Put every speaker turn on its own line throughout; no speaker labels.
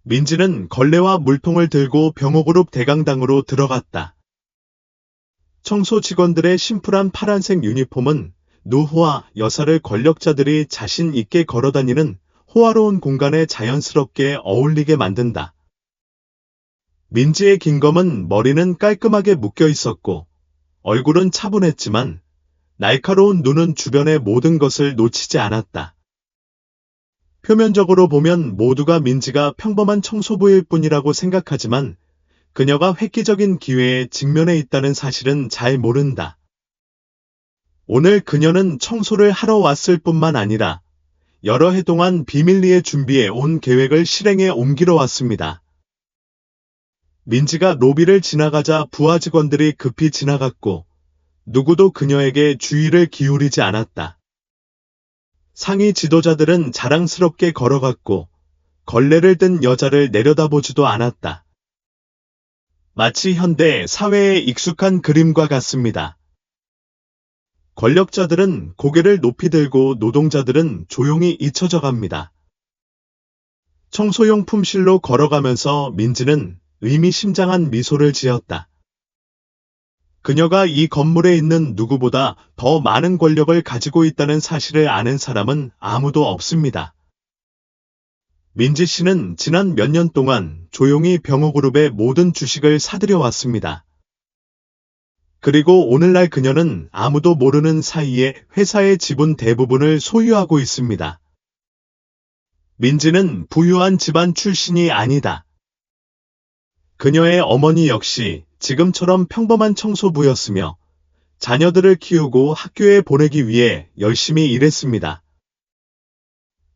민지는 걸레와 물통을 들고 병호그룹 대강당으로 들어갔다. 청소 직원들의 심플한 파란색 유니폼은 노호와 여사를 권력자들이 자신 있게 걸어다니는 호화로운 공간에 자연스럽게 어울리게 만든다. 민지의 긴 검은 머리는 깔끔하게 묶여 있었고 얼굴은 차분했지만 날카로운 눈은 주변의 모든 것을 놓치지 않았다. 표면적으로 보면 모두가 민지가 평범한 청소부일 뿐이라고 생각하지만 그녀가 획기적인 기회에 직면해 있다는 사실은 잘 모른다. 오늘 그녀는 청소를 하러 왔을 뿐만 아니라 여러 해 동안 비밀리에 준비해 온 계획을 실행에 옮기러 왔습니다. 민지가 로비를 지나가자 부하 직원들이 급히 지나갔고 누구도 그녀에게 주의를 기울이지 않았다. 상위 지도자들은 자랑스럽게 걸어갔고 걸레를 든 여자를 내려다보지도 않았다. 마치 현대 사회에 익숙한 그림과 같습니다. 권력자들은 고개를 높이 들고 노동자들은 조용히 잊혀져 갑니다. 청소용품실로 걸어가면서 민지는 의미심장한 미소를 지었다. 그녀가 이 건물에 있는 누구보다 더 많은 권력을 가지고 있다는 사실을 아는 사람은 아무도 없습니다. 민지 씨는 지난 몇 년 동안 조용히 병호그룹의 모든 주식을 사들여 왔습니다. 그리고 오늘날 그녀는 아무도 모르는 사이에 회사의 지분 대부분을 소유하고 있습니다. 민지는 부유한 집안 출신이 아니다. 그녀의 어머니 역시 지금처럼 평범한 청소부였으며 자녀들을 키우고 학교에 보내기 위해 열심히 일했습니다.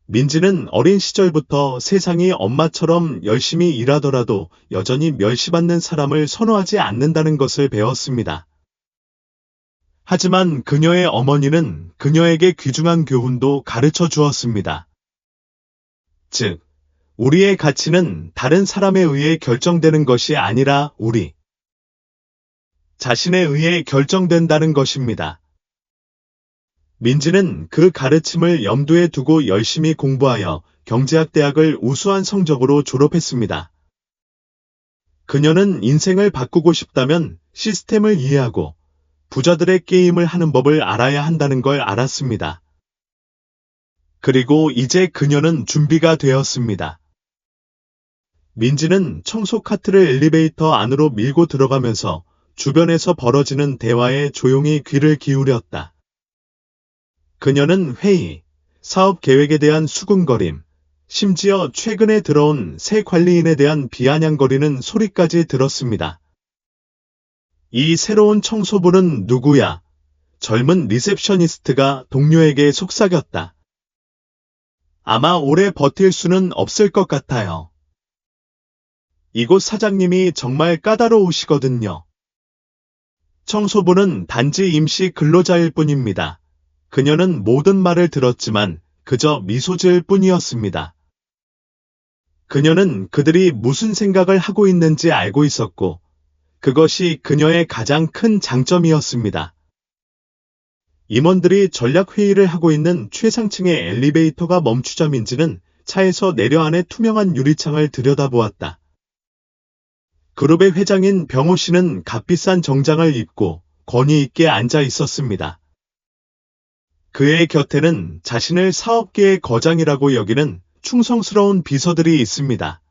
민지는 어린 시절부터 세상이 엄마처럼 열심히 일하더라도 여전히 멸시받는 사람을 선호하지 않는다는 것을 배웠습니다. 하지만 그녀의 어머니는 그녀에게 귀중한 교훈도 가르쳐 주었습니다. 즉, 우리의 가치는 다른 사람에 의해 결정되는 것이 아니라 우리 자신에 의해 결정된다는 것입니다. 민지는 그 가르침을 염두에 두고 열심히 공부하여 경제학대학을 우수한 성적으로 졸업했습니다. 그녀는 인생을 바꾸고 싶다면 시스템을 이해하고 부자들의 게임을 하는 법을 알아야 한다는 걸 알았습니다. 그리고 이제 그녀는 준비가 되었습니다. 민지는 청소 카트를 엘리베이터 안으로 밀고 들어가면서 주변에서 벌어지는 대화에 조용히 귀를 기울였다. 그녀는 회의, 사업 계획에 대한 수군거림, 심지어 최근에 들어온 새 관리인에 대한 비아냥거리는 소리까지 들었습니다. 이 새로운 청소부는 누구야? 젊은 리셉셔니스트가 동료에게 속삭였다. 아마 오래 버틸 수는 없을 것 같아요. 이곳 사장님이 정말 까다로우시거든요. 청소부는 단지 임시 근로자일 뿐입니다. 그녀는 모든 말을 들었지만 그저 미소 지을 뿐이었습니다. 그녀는 그들이 무슨 생각을 하고 있는지 알고 있었고 그것이 그녀의 가장 큰 장점이었습니다. 임원들이 전략회의를 하고 있는 최상층의 엘리베이터가 멈추자 민지는 차에서 내려 안의 투명한 유리창을 들여다보았다. 그룹의 회장인 병호 씨는 값비싼 정장을 입고 권위 있게 앉아 있었습니다. 그의 곁에는 자신을 사업계의 거장이라고 여기는 충성스러운 비서들이 있습니다.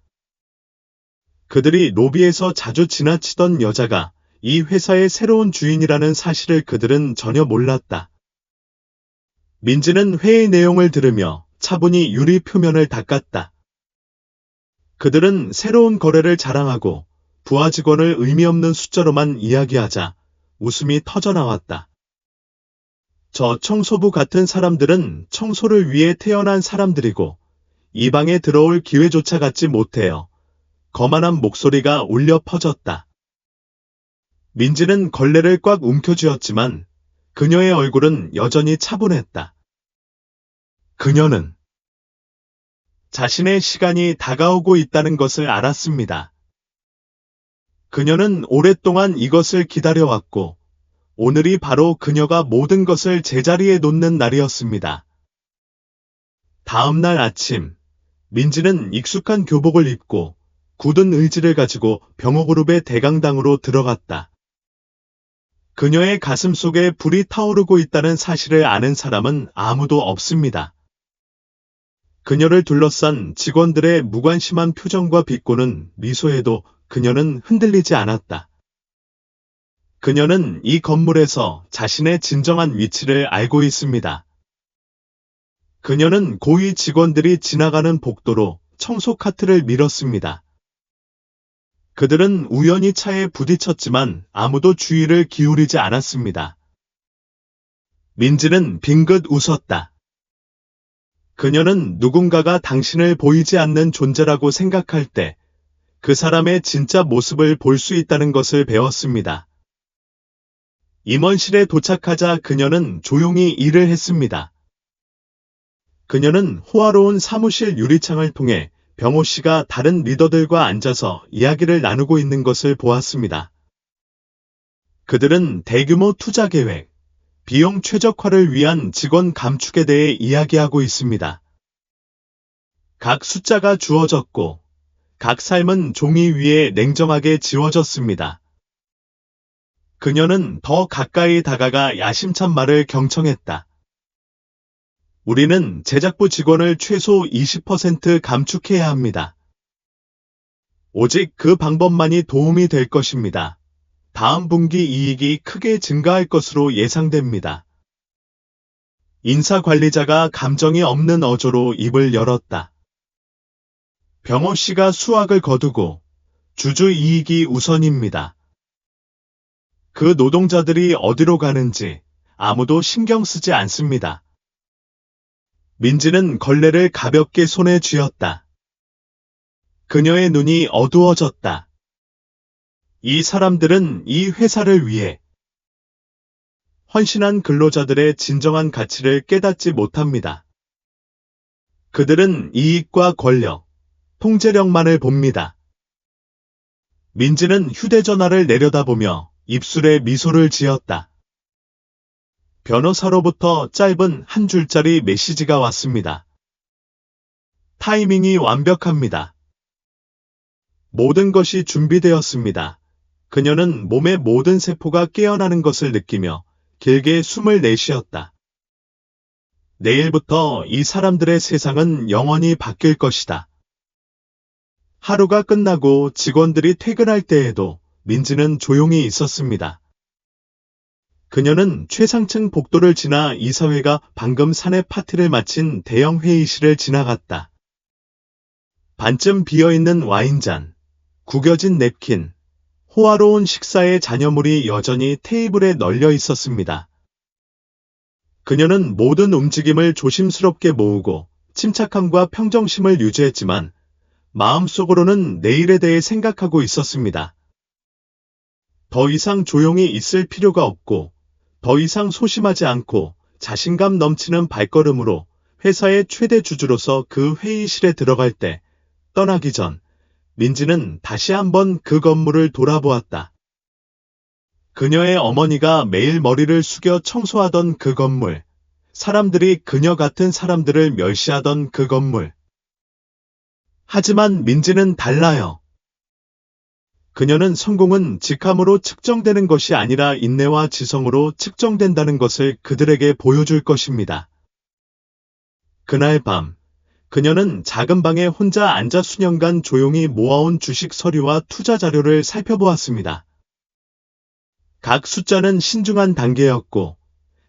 그들이 로비에서 자주 지나치던 여자가 이 회사의 새로운 주인이라는 사실을 그들은 전혀 몰랐다. 민지는 회의 내용을 들으며 차분히 유리 표면을 닦았다. 그들은 새로운 거래를 자랑하고 부하 직원을 의미 없는 숫자로만 이야기하자 웃음이 터져나왔다. 저 청소부 같은 사람들은 청소를 위해 태어난 사람들이고 이 방에 들어올 기회조차 갖지 못해요. 거만한 목소리가 울려 퍼졌다. 민지는 걸레를 꽉 움켜쥐었지만 그녀의 얼굴은 여전히 차분했다. 그녀는 자신의 시간이 다가오고 있다는 것을 알았습니다. 그녀는 오랫동안 이것을 기다려왔고 오늘이 바로 그녀가 모든 것을 제자리에 놓는 날이었습니다. 다음 날 아침, 민지는 익숙한 교복을 입고 굳은 의지를 가지고 병호그룹의 대강당으로 들어갔다. 그녀의 가슴 속에 불이 타오르고 있다는 사실을 아는 사람은 아무도 없습니다. 그녀를 둘러싼 직원들의 무관심한 표정과 비꼬는 미소에도 그녀는 흔들리지 않았다. 그녀는 이 건물에서 자신의 진정한 위치를 알고 있습니다. 그녀는 고위 직원들이 지나가는 복도로 청소 카트를 밀었습니다. 그들은 우연히 차에 부딪혔지만 아무도 주의를 기울이지 않았습니다. 민지는 빙긋 웃었다. 그녀는 누군가가 당신을 보이지 않는 존재라고 생각할 때 그 사람의 진짜 모습을 볼 수 있다는 것을 배웠습니다. 임원실에 도착하자 그녀는 조용히 일을 했습니다. 그녀는 호화로운 사무실 유리창을 통해 병호 씨가 다른 리더들과 앉아서 이야기를 나누고 있는 것을 보았습니다. 그들은 대규모 투자 계획, 비용 최적화를 위한 직원 감축에 대해 이야기하고 있습니다. 각 숫자가 주어졌고 각 삶은 종이 위에 냉정하게 지워졌습니다. 그녀는 더 가까이 다가가 야심찬 말을 경청했다. 우리는 제작부 직원을 최소 20% 감축해야 합니다. 오직 그 방법만이 도움이 될 것입니다. 다음 분기 이익이 크게 증가할 것으로 예상됩니다. 인사관리자가 감정이 없는 어조로 입을 열었다. 병호 씨가 수확을 거두고 주주 이익이 우선입니다. 그 노동자들이 어디로 가는지 아무도 신경 쓰지 않습니다. 민지는 걸레를 가볍게 손에 쥐었다. 그녀의 눈이 어두워졌다. 이 사람들은 이 회사를 위해 헌신한 근로자들의 진정한 가치를 깨닫지 못합니다. 그들은 이익과 권력, 통제력만을 봅니다. 민지는 휴대전화를 내려다보며 입술에 미소를 지었다. 변호사로부터 짧은 한 줄짜리 메시지가 왔습니다. 타이밍이 완벽합니다. 모든 것이 준비되었습니다. 그녀는 몸의 모든 세포가 깨어나는 것을 느끼며 길게 숨을 내쉬었다. 내일부터 이 사람들의 세상은 영원히 바뀔 것이다. 하루가 끝나고 직원들이 퇴근할 때에도 민지는 조용히 있었습니다. 그녀는 최상층 복도를 지나 이사회가 방금 사내 파티를 마친 대형 회의실을 지나갔다. 반쯤 비어있는 와인잔, 구겨진 냅킨, 호화로운 식사의 잔여물이 여전히 테이블에 널려 있었습니다. 그녀는 모든 움직임을 조심스럽게 모으고 침착함과 평정심을 유지했지만 마음속으로는 내일에 대해 생각하고 있었습니다. 더 이상 조용히 있을 필요가 없고 더 이상 소심하지 않고 자신감 넘치는 발걸음으로 회사의 최대 주주로서 그 회의실에 들어갈 때 떠나기 전 민지는 다시 한번 그 건물을 돌아보았다. 그녀의 어머니가 매일 머리를 숙여 청소하던 그 건물, 사람들이 그녀 같은 사람들을 멸시하던 그 건물. 하지만 민지는 달라요. 그녀는 성공은 직함으로 측정되는 것이 아니라 인내와 지성으로 측정된다는 것을 그들에게 보여줄 것입니다. 그날 밤, 그녀는 작은 방에 혼자 앉아 수년간 조용히 모아온 주식 서류와 투자 자료를 살펴보았습니다. 각 숫자는 신중한 단계였고,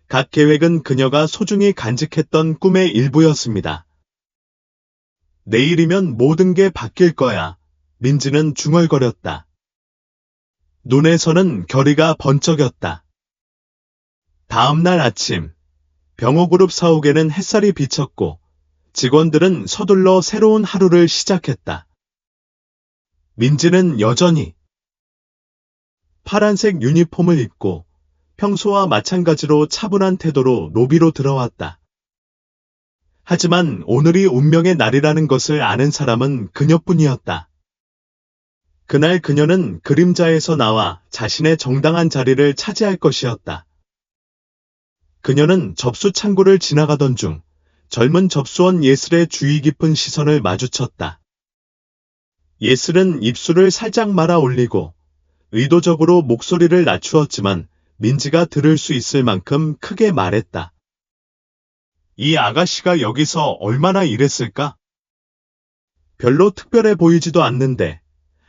각 계획은 그녀가 소중히 간직했던 꿈의 일부였습니다. 내일이면 모든 게 바뀔 거야. 민지는 중얼거렸다. 눈에서는 결의가 번쩍였다. 다음 날 아침, 병호그룹 사옥에는 햇살이 비쳤고 직원들은 서둘러 새로운 하루를 시작했다. 민지는 여전히 파란색 유니폼을 입고 평소와 마찬가지로 차분한 태도로 로비로 들어왔다. 하지만 오늘이 운명의 날이라는 것을 아는 사람은 그녀뿐이었다. 그날 그녀는 그림자에서 나와 자신의 정당한 자리를 차지할 것이었다. 그녀는 접수 창구를 지나가던 중 젊은 접수원 예슬의 주의 깊은 시선을 마주쳤다. 예슬은 입술을 살짝 말아 올리고 의도적으로 목소리를 낮추었지만 민지가 들을 수 있을 만큼 크게 말했다. 이 아가씨가 여기서 얼마나 일했을까? 별로 특별해 보이지도 않는데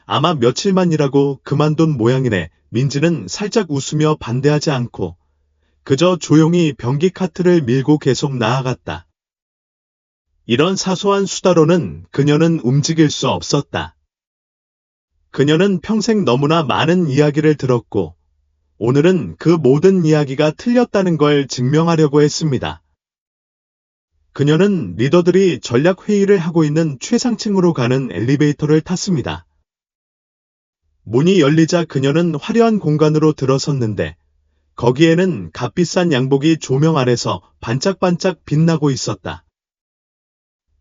아마 며칠만 일하고 그만둔 모양이네. 민지는 살짝 웃으며 반대하지 않고 그저 조용히 변기 카트를 밀고 계속 나아갔다. 이런 사소한 수다로는 그녀는 움직일 수 없었다. 그녀는 평생 너무나 많은 이야기를 들었고 오늘은 그 모든 이야기가 틀렸다는 걸 증명하려고 했습니다. 그녀는 리더들이 전략 회의를 하고 있는 최상층으로 가는 엘리베이터를 탔습니다. 문이 열리자 그녀는 화려한 공간으로 들어섰는데 거기에는 값비싼 양복이 조명 아래서 반짝반짝 빛나고 있었다.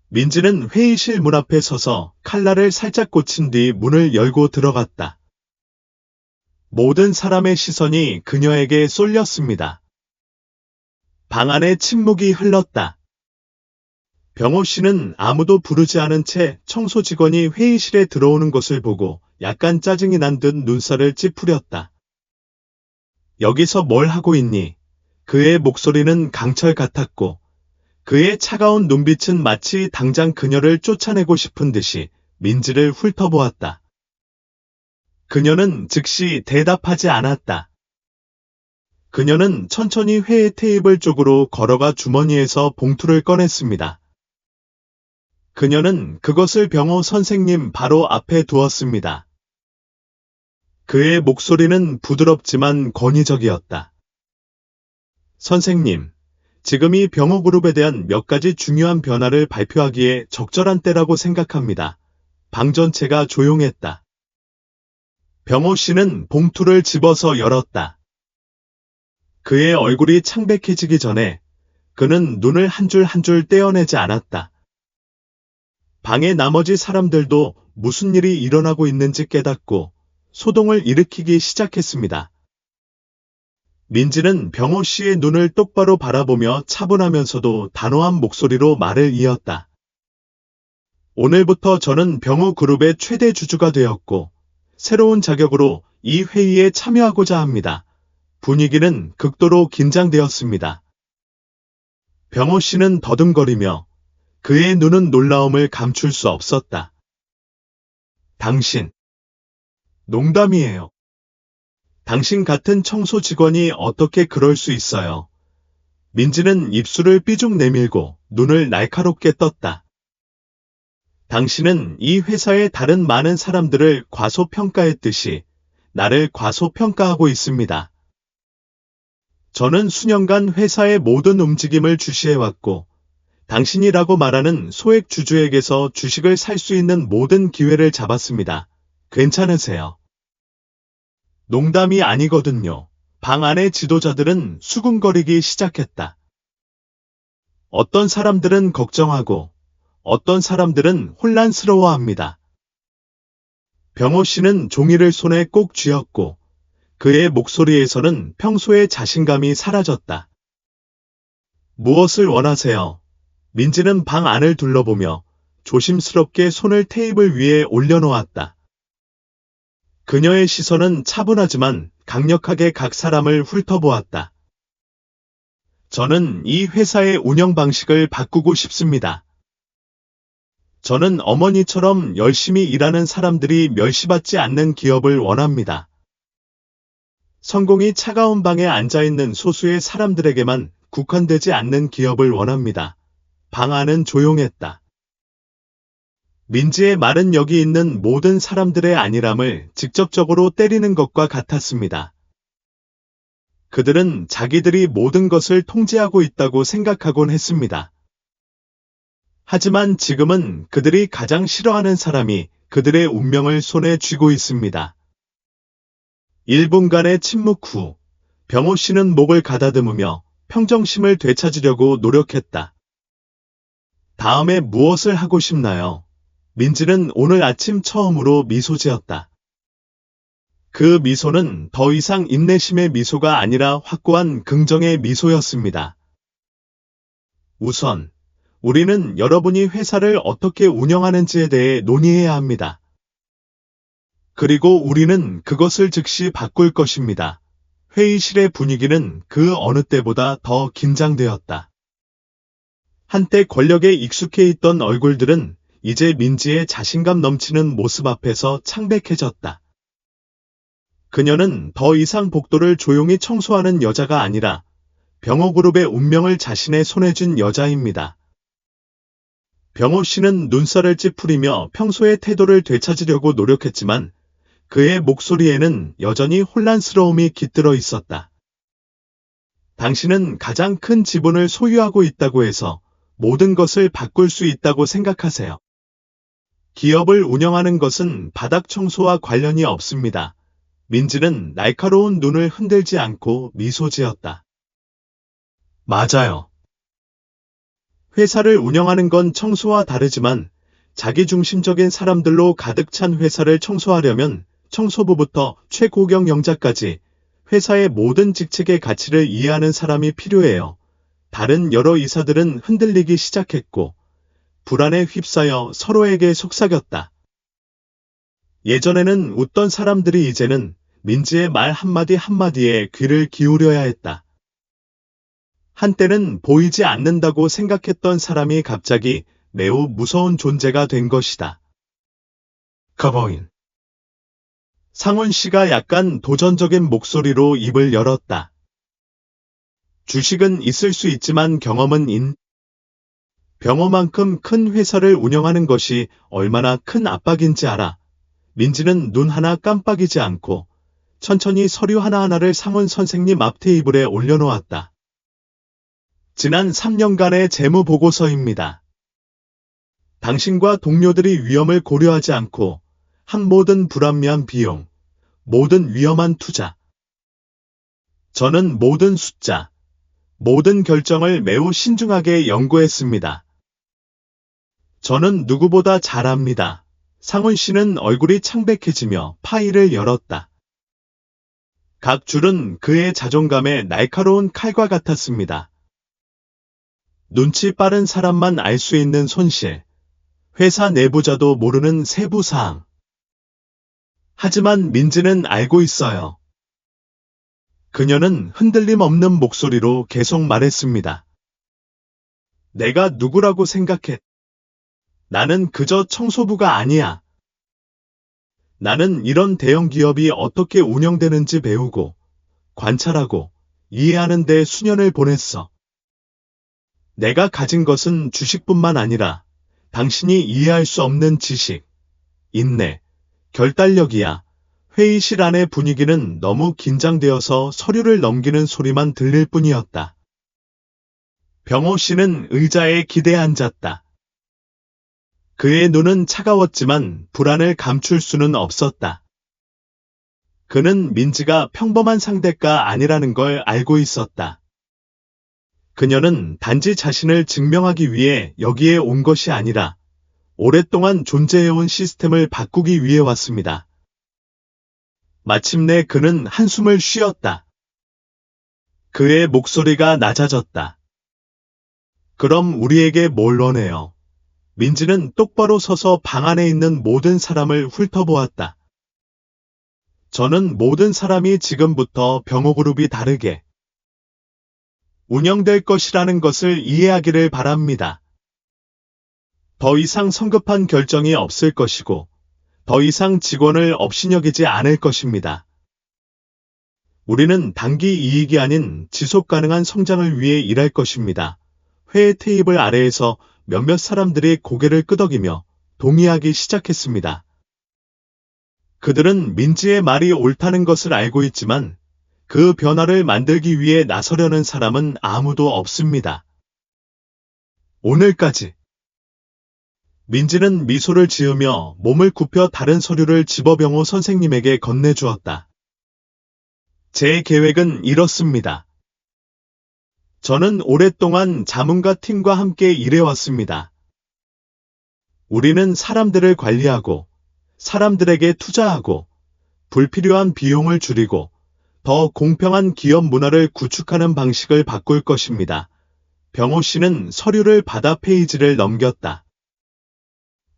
민지는 회의실 문 앞에 서서 칼날을 살짝 꽂힌 뒤 문을 열고 들어갔다. 모든 사람의 시선이 그녀에게 쏠렸습니다. 방 안에 침묵이 흘렀다. 병호 씨는 아무도 부르지 않은 채 청소 직원이 회의실에 들어오는 것을 보고 약간 짜증이 난 듯 눈살을 찌푸렸다. 여기서 뭘 하고 있니? 그의 목소리는 강철 같았고 그의 차가운 눈빛은 마치 당장 그녀를 쫓아내고 싶은 듯이 민지를 훑어보았다. 그녀는 즉시 대답하지 않았다. 그녀는 천천히 회의 테이블 쪽으로 걸어가 주머니에서 봉투를 꺼냈습니다. 그녀는 그것을 병호 선생님 바로 앞에 두었습니다. 그의 목소리는 부드럽지만 권위적이었다. 선생님, 지금이 병호 그룹에 대한 몇 가지 중요한 변화를 발표하기에 적절한 때라고 생각합니다. 방 전체가 조용했다. 병호 씨는 봉투를 집어서 열었다. 그의 얼굴이 창백해지기 전에 그는 눈을 한 줄 한 줄 떼어내지 않았다. 방의 나머지 사람들도 무슨 일이 일어나고 있는지 깨닫고 소동을 일으키기 시작했습니다. 민지는 병호 씨의 눈을 똑바로 바라보며 차분하면서도 단호한 목소리로 말을 이었다. 오늘부터 저는 병호 그룹의 최대 주주가 되었고 새로운 자격으로 이 회의에 참여하고자 합니다. 분위기는 극도로 긴장되었습니다. 병호 씨는 더듬거리며 그의 눈은 놀라움을 감출 수 없었다. 당신, 농담이에요. 당신 같은 청소 직원이 어떻게 그럴 수 있어요? 민지는 입술을 삐죽 내밀고 눈을 날카롭게 떴다. 당신은 이 회사의 다른 많은 사람들을 과소평가했듯이 나를 과소평가하고 있습니다. 저는 수년간 회사의 모든 움직임을 주시해왔고 당신이라고 말하는 소액 주주에게서 주식을 살 수 있는 모든 기회를 잡았습니다. 괜찮으세요? 농담이 아니거든요. 방 안의 지도자들은 수군거리기 시작했다. 어떤 사람들은 걱정하고 어떤 사람들은 혼란스러워합니다. 병호 씨는 종이를 손에 꼭 쥐었고 그의 목소리에서는 평소의 자신감이 사라졌다. 무엇을 원하세요? 민지는 방 안을 둘러보며 조심스럽게 손을 테이블 위에 올려놓았다. 그녀의 시선은 차분하지만 강력하게 각 사람을 훑어보았다. 저는 이 회사의 운영 방식을 바꾸고 싶습니다. 저는 어머니처럼 열심히 일하는 사람들이 멸시받지 않는 기업을 원합니다. 성공이 차가운 방에 앉아있는 소수의 사람들에게만 국한되지 않는 기업을 원합니다. 방 안은 조용했다. 민지의 말은 여기 있는 모든 사람들의 안일함을 직접적으로 때리는 것과 같았습니다. 그들은 자기들이 모든 것을 통제하고 있다고 생각하곤 했습니다. 하지만 지금은 그들이 가장 싫어하는 사람이 그들의 운명을 손에 쥐고 있습니다. 1분간의 침묵 후 병호 씨는 목을 가다듬으며 평정심을 되찾으려고 노력했다. 다음에 무엇을 하고 싶나요? 민지는 오늘 아침 처음으로 미소 지었다. 그 미소는 더 이상 인내심의 미소가 아니라 확고한 긍정의 미소였습니다. 우선 우리는 여러분이 회사를 어떻게 운영하는지에 대해 논의해야 합니다. 그리고 우리는 그것을 즉시 바꿀 것입니다. 회의실의 분위기는 그 어느 때보다 더 긴장되었다. 한때 권력에 익숙해 있던 얼굴들은 이제 민지의 자신감 넘치는 모습 앞에서 창백해졌다. 그녀는 더 이상 복도를 조용히 청소하는 여자가 아니라 병호그룹의 운명을 자신의 손에 쥔 여자입니다. 병호 씨는 눈살을 찌푸리며 평소의 태도를 되찾으려고 노력했지만 그의 목소리에는 여전히 혼란스러움이 깃들어 있었다. 당신은 가장 큰 지분을 소유하고 있다고 해서 모든 것을 바꿀 수 있다고 생각하세요. 기업을 운영하는 것은 바닥 청소와 관련이 없습니다. 민지는 날카로운 눈을 흔들지 않고 미소 지었다. 맞아요. 회사를 운영하는 건 청소와 다르지만 자기중심적인 사람들로 가득 찬 회사를 청소하려면 청소부부터 최고경영자까지 회사의 모든 직책의 가치를 이해하는 사람이 필요해요. 다른 여러 이사들은 흔들리기 시작했고 불안에 휩싸여 서로에게 속삭였다. 예전에는 웃던 사람들이 이제는 민지의 말 한마디 한마디에 귀를 기울여야 했다. 한때는 보이지 않는다고 생각했던 사람이 갑자기 매우 무서운 존재가 된 것이다. 커버인. 상훈 씨가 약간 도전적인 목소리로 입을 열었다. 주식은 있을 수 있지만 경험은 병호만큼 큰 회사를 운영하는 것이 얼마나 큰 압박인지 알아. 민지는 눈 하나 깜빡이지 않고 천천히 서류 하나하나를 상훈 선생님 앞 테이블에 올려놓았다. 지난 3년간의 재무보고서입니다. 당신과 동료들이 위험을 고려하지 않고 한 모든 불합리한 비용, 모든 위험한 투자. 저는 모든 숫자, 모든 결정을 매우 신중하게 연구했습니다. 저는 누구보다 잘 압니다. 상훈 씨는 얼굴이 창백해지며 파일을 열었다. 각 줄은 그의 자존감에 날카로운 칼과 같았습니다. 눈치 빠른 사람만 알 수 있는 손실, 회사 내부자도 모르는 세부 사항. 하지만 민지는 알고 있어요. 그녀는 흔들림 없는 목소리로 계속 말했습니다. 내가 누구라고 생각해? 나는 그저 청소부가 아니야. 나는 이런 대형 기업이 어떻게 운영되는지 배우고, 관찰하고, 이해하는 데 수년을 보냈어. 내가 가진 것은 주식뿐만 아니라 당신이 이해할 수 없는 지식, 인내, 결단력이야. 회의실 안의 분위기는 너무 긴장되어서 서류를 넘기는 소리만 들릴 뿐이었다. 병호 씨는 의자에 기대 앉았다. 그의 눈은 차가웠지만 불안을 감출 수는 없었다. 그는 민지가 평범한 상대가 아니라는 걸 알고 있었다. 그녀는 단지 자신을 증명하기 위해 여기에 온 것이 아니라 오랫동안 존재해온 시스템을 바꾸기 위해 왔습니다. 마침내 그는 한숨을 쉬었다. 그의 목소리가 낮아졌다. 그럼 우리에게 뭘 원해요? 민지는 똑바로 서서 방 안에 있는 모든 사람을 훑어보았다. 저는 모든 사람이 지금부터 병호그룹이 다르게 운영될 것이라는 것을 이해하기를 바랍니다. 더 이상 성급한 결정이 없을 것이고, 더 이상 직원을 업신여기지 않을 것입니다. 우리는 단기 이익이 아닌 지속 가능한 성장을 위해 일할 것입니다. 회의 테이블 아래에서 몇몇 사람들이 고개를 끄덕이며 동의하기 시작했습니다. 그들은 민지의 말이 옳다는 것을 알고 있지만 그 변화를 만들기 위해 나서려는 사람은 아무도 없습니다. 오늘까지. 민지는 미소를 지으며 몸을 굽혀 다른 서류를 집어병호 선생님에게 건네주었다. 제 계획은 이렇습니다. 저는 오랫동안 자문가 팀과 함께 일해왔습니다. 우리는 사람들을 관리하고, 사람들에게 투자하고, 불필요한 비용을 줄이고, 더 공평한 기업 문화를 구축하는 방식을 바꿀 것입니다. 병호 씨는 서류를 받아 페이지를 넘겼다.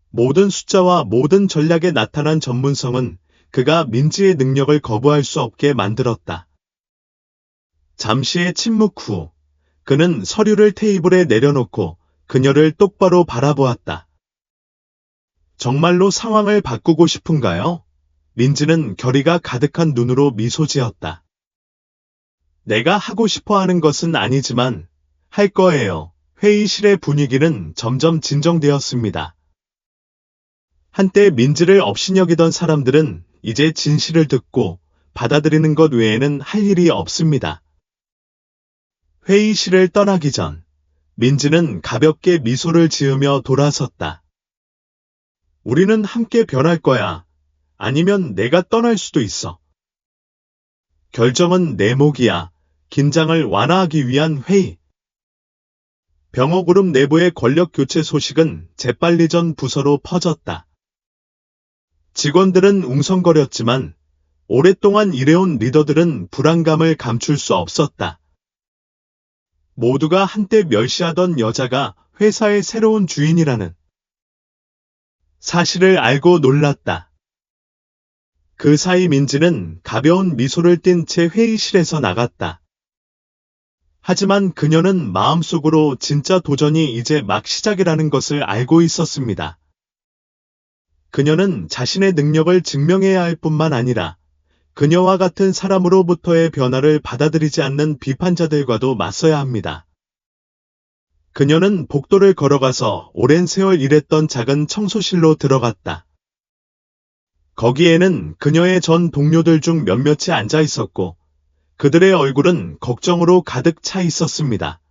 모든 숫자와 모든 전략에 나타난 전문성은 그가 민지의 능력을 거부할 수 없게 만들었다. 잠시의 침묵 후 그는 서류를 테이블에 내려놓고 그녀를 똑바로 바라보았다. 정말로 상황을 바꾸고 싶은가요? 민지는 결의가 가득한 눈으로 미소 지었다. 내가 하고 싶어 하는 것은 아니지만 할 거예요. 회의실의 분위기는 점점 진정되었습니다. 한때 민지를 업신여기던 사람들은 이제 진실을 듣고 받아들이는 것 외에는 할 일이 없습니다. 회의실을 떠나기 전 민지는 가볍게 미소를 지으며 돌아섰다. 우리는 함께 변할 거야. 아니면 내가 떠날 수도 있어. 결정은 내 몫이야. 긴장을 완화하기 위한 회의. 병호그룹 내부의 권력 교체 소식은 재빨리 전 부서로 퍼졌다. 직원들은 웅성거렸지만 오랫동안 일해온 리더들은 불안감을 감출 수 없었다. 모두가 한때 멸시하던 여자가 회사의 새로운 주인이라는 사실을 알고 놀랐다. 그 사이 민지는 가벼운 미소를 띤 채 회의실에서 나갔다. 하지만 그녀는 마음속으로 진짜 도전이 이제 막 시작이라는 것을 알고 있었습니다. 그녀는 자신의 능력을 증명해야 할 뿐만 아니라 그녀와 같은 사람으로부터의 변화를 받아들이지 않는 비판자들과도 맞서야 합니다. 그녀는 복도를 걸어가서 오랜 세월 일했던 작은 청소실로 들어갔다. 거기에는 그녀의 전 동료들 중 몇몇이 앉아 있었고 그들의 얼굴은 걱정으로 가득 차 있었습니다.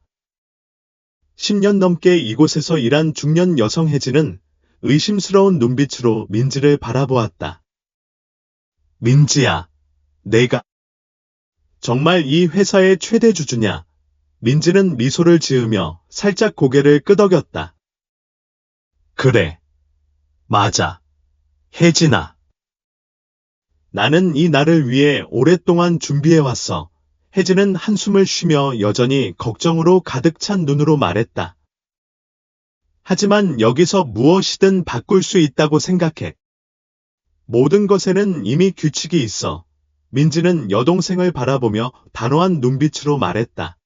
10년 넘게 이곳에서 일한 중년 여성 혜진은 의심스러운 눈빛으로 민지를 바라보았다. 민지야, 내가 정말 이 회사의 최대 주주냐? 민지는 미소를 지으며 살짝 고개를 끄덕였다. 그래. 맞아. 혜진아. 나는 이 날을 위해 오랫동안 준비해왔어. 혜진은 한숨을 쉬며 여전히 걱정으로 가득 찬 눈으로 말했다. 하지만 여기서 무엇이든 바꿀 수 있다고 생각해. 모든 것에는 이미 규칙이 있어. 민지는 여동생을 바라보며 단호한 눈빛으로 말했다.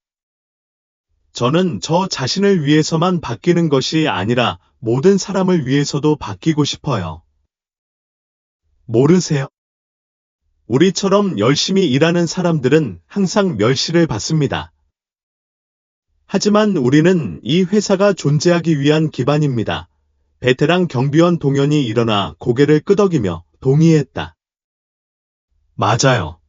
저는 저 자신을 위해서만 바뀌는 것이 아니라 모든 사람을 위해서도 바뀌고 싶어요. 모르세요? 우리처럼 열심히 일하는 사람들은 항상 멸시를 받습니다. 하지만 우리는 이 회사가 존재하기 위한 기반입니다. 베테랑 경비원 동현이 일어나 고개를 끄덕이며 동의했다. 맞아요.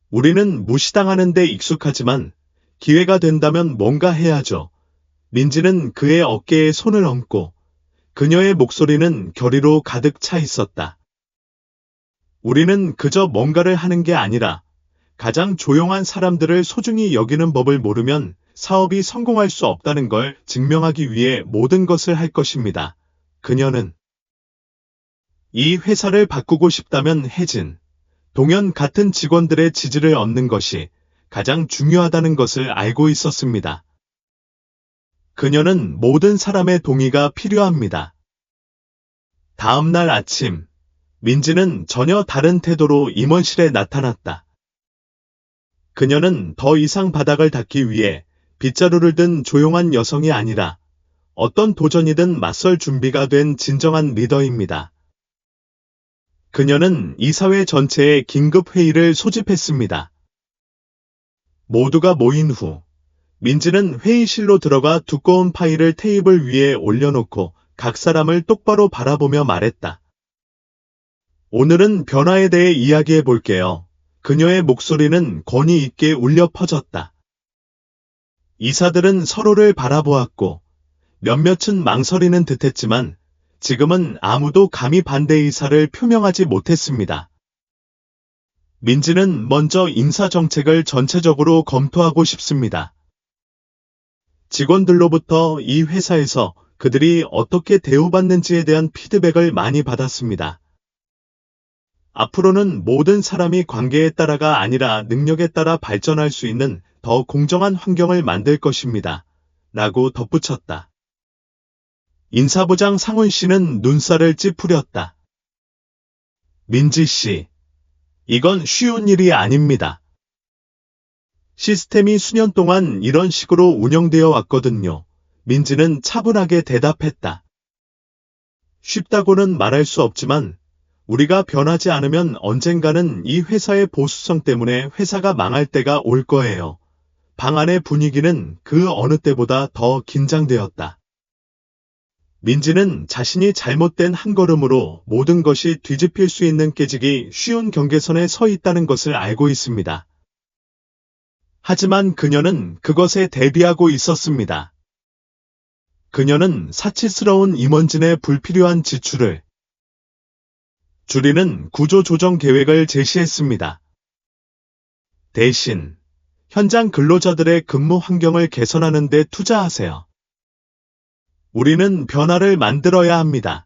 우리는 무시당하는 데 익숙하지만 기회가 된다면 뭔가 해야죠. 민지는 그의 어깨에 손을 얹고 그녀의 목소리는 결의로 가득 차 있었다. 우리는 그저 뭔가를 하는 게 아니라 가장 조용한 사람들을 소중히 여기는 법을 모르면 사업이 성공할 수 없다는 걸 증명하기 위해 모든 것을 할 것입니다. 그녀는 이 회사를 바꾸고 싶다면 혜진, 동현 같은 직원들의 지지를 얻는 것이 가장 중요하다는 것을 알고 있었습니다. 그녀는 모든 사람의 동의가 필요합니다. 다음 날 아침, 민지는 전혀 다른 태도로 임원실에 나타났다. 그녀는 더 이상 바닥을 닦기 위해 빗자루를 든 조용한 여성이 아니라 어떤 도전이든 맞설 준비가 된 진정한 리더입니다. 그녀는 이사회 전체의 긴급 회의를 소집했습니다. 모두가 모인 후 민지는 회의실로 들어가 두꺼운 파일을 테이블 위에 올려놓고 각 사람을 똑바로 바라보며 말했다. 오늘은 변화에 대해 이야기해 볼게요. 그녀의 목소리는 권위 있게 울려 퍼졌다. 이사들은 서로를 바라보았고 몇몇은 망설이는 듯했지만 지금은 아무도 감히 반대 의사를 표명하지 못했습니다. 민지는 먼저 인사정책을 전체적으로 검토하고 싶습니다. 직원들로부터 이 회사에서 그들이 어떻게 대우받는지에 대한 피드백을 많이 받았습니다. 앞으로는 모든 사람이 관계에 따라가 아니라 능력에 따라 발전할 수 있는 더 공정한 환경을 만들 것입니다. 라고 덧붙였다. 인사부장 상훈 씨는 눈살을 찌푸렸다. 민지 씨, 이건 쉬운 일이 아닙니다. 시스템이 수년 동안 이런 식으로 운영되어 왔거든요. 민지는 차분하게 대답했다. 쉽다고는 말할 수 없지만 우리가 변하지 않으면 언젠가는 이 회사의 보수성 때문에 회사가 망할 때가 올 거예요. 방 안의 분위기는 그 어느 때보다 더 긴장되었다. 민지는 자신이 잘못된 한 걸음으로 모든 것이 뒤집힐 수 있는 깨지기 쉬운 경계선에 서 있다는 것을 알고 있습니다. 하지만 그녀는 그것에 대비하고 있었습니다. 그녀는 사치스러운 임원진의 불필요한 지출을 줄이는 구조조정 계획을 제시했습니다. 대신 현장 근로자들의 근무 환경을 개선하는 데 투자하세요. 우리는 변화를 만들어야 합니다.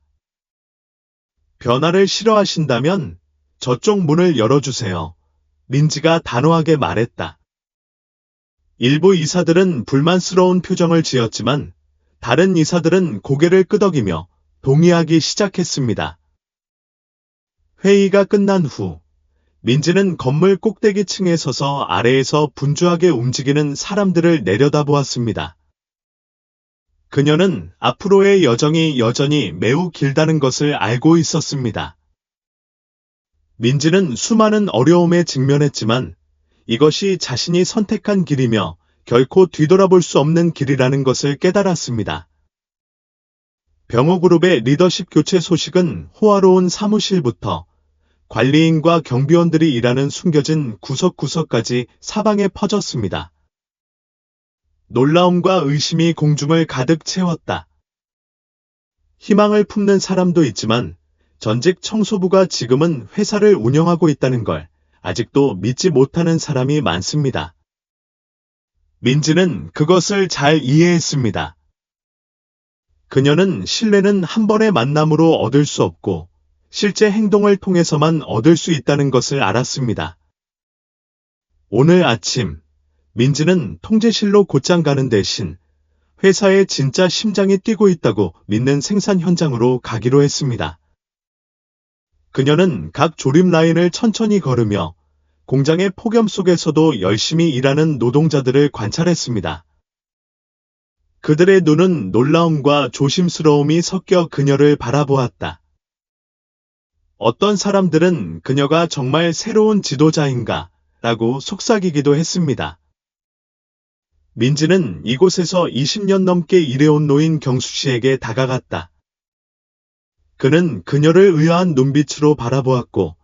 변화를 싫어하신다면 저쪽 문을 열어주세요. 민지가 단호하게 말했다. 일부 이사들은 불만스러운 표정을 지었지만 다른 이사들은 고개를 끄덕이며 동의하기 시작했습니다. 회의가 끝난 후 민지는 건물 꼭대기층에 서서 아래에서 분주하게 움직이는 사람들을 내려다보았습니다. 그녀는 앞으로의 여정이 여전히 매우 길다는 것을 알고 있었습니다. 민지는 수많은 어려움에 직면했지만 이것이 자신이 선택한 길이며 결코 뒤돌아볼 수 없는 길이라는 것을 깨달았습니다. 병호그룹의 리더십 교체 소식은 호화로운 사무실부터 관리인과 경비원들이 일하는 숨겨진 구석구석까지 사방에 퍼졌습니다. 놀라움과 의심이 공중을 가득 채웠다. 희망을 품는 사람도 있지만 전직 청소부가 지금은 회사를 운영하고 있다는 걸 아직도 믿지 못하는 사람이 많습니다. 민지는 그것을 잘 이해했습니다. 그녀는 신뢰는 한 번의 만남으로 얻을 수 없고 실제 행동을 통해서만 얻을 수 있다는 것을 알았습니다. 오늘 아침 민지는 통제실로 곧장 가는 대신 회사의 진짜 심장이 뛰고 있다고 믿는 생산 현장으로 가기로 했습니다. 그녀는 각 조립 라인을 천천히 걸으며 공장의 폭염 속에서도 열심히 일하는 노동자들을 관찰했습니다. 그들의 눈은 놀라움과 조심스러움이 섞여 그녀를 바라보았다. 어떤 사람들은 그녀가 정말 새로운 지도자인가 라고 속삭이기도 했습니다. 민지는 이곳에서 20년 넘게 일해온 노인 경수 씨에게 다가갔다. 그는 그녀를 의아한 눈빛으로 바라보았고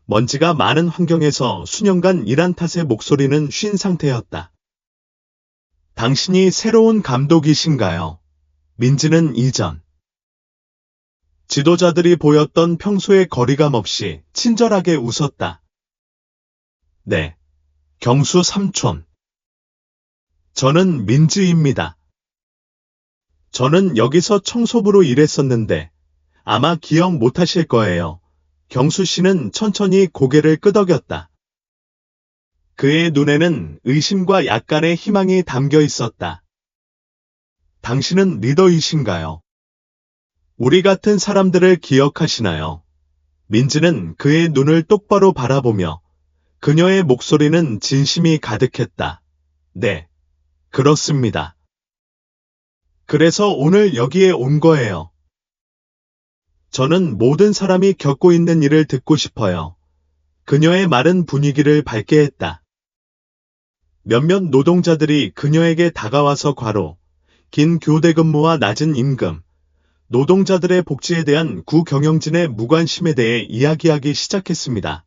먼지가 많은 환경에서 수년간 일한 탓에 목소리는 쉰 상태였다. 당신이 새로운 감독이신가요? 민지는 이전 지도자들이 보였던 평소의 거리감 없이 친절하게 웃었다. 네, 경수 삼촌. 저는 민지입니다. 저는 여기서 청소부로 일했었는데 아마 기억 못하실 거예요. 경수 씨는 천천히 고개를 끄덕였다. 그의 눈에는 의심과 약간의 희망이 담겨 있었다. 당신은 리더이신가요? 우리 같은 사람들을 기억하시나요? 민지는 그의 눈을 똑바로 바라보며 그녀의 목소리는 진심이 가득했다. 네, 그렇습니다. 그래서 오늘 여기에 온 거예요. 저는 모든 사람이 겪고 있는 일을 듣고 싶어요. 그녀의 말은 분위기를 밝게 했다. 몇몇 노동자들이 그녀에게 다가와서 과로, 긴 교대 근무와 낮은 임금, 노동자들의 복지에 대한 구경영진의 무관심에 대해 이야기하기 시작했습니다.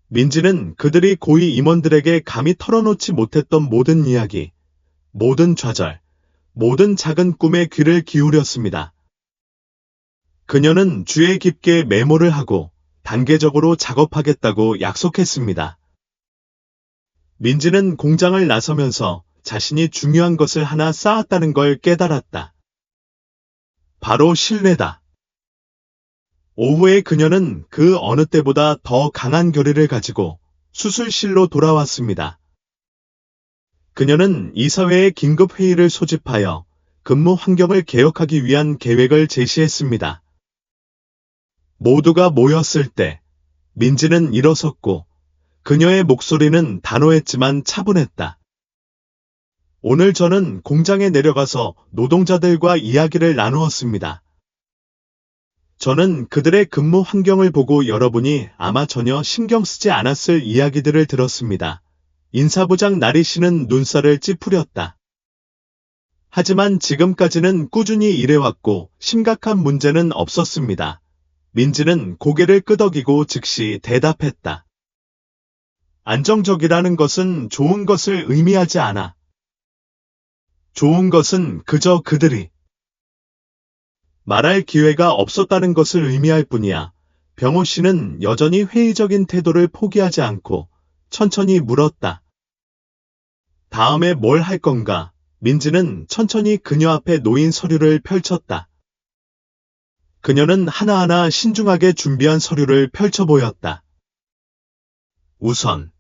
민지는 그들이 고위 임원들에게 감히 털어놓지 못했던 모든 이야기, 모든 좌절, 모든 작은 꿈에 귀를 기울였습니다. 그녀는 주의 깊게 메모를 하고 단계적으로 작업하겠다고 약속했습니다. 민지는 공장을 나서면서 자신이 중요한 것을 하나 쌓았다는 걸 깨달았다. 바로 신뢰다. 오후에 그녀는 그 어느 때보다 더 강한 결의를 가지고 수술실로 돌아왔습니다. 그녀는 이사회에 긴급 회의를 소집하여 근무 환경을 개혁하기 위한 계획을 제시했습니다. 모두가 모였을 때 민지는 일어섰고 그녀의 목소리는 단호했지만 차분했다. 오늘 저는 공장에 내려가서 노동자들과 이야기를 나누었습니다. 저는 그들의 근무 환경을 보고 여러분이 아마 전혀 신경 쓰지 않았을 이야기들을 들었습니다. 인사부장 나리 씨는 눈살을 찌푸렸다. 하지만 지금까지는 꾸준히 일해왔고 심각한 문제는 없었습니다. 민지는 고개를 끄덕이고 즉시 대답했다. 안정적이라는 것은 좋은 것을 의미하지 않아. 좋은 것은 그저 그들이 말할 기회가 없었다는 것을 의미할 뿐이야. 병호 씨는 여전히 회의적인 태도를 포기하지 않고 천천히 물었다. 다음에 뭘 할 건가? 민지는 천천히 그녀 앞에 놓인 서류를 펼쳤다. 그녀는 하나하나 신중하게 준비한 서류를 펼쳐 보였다. 우선,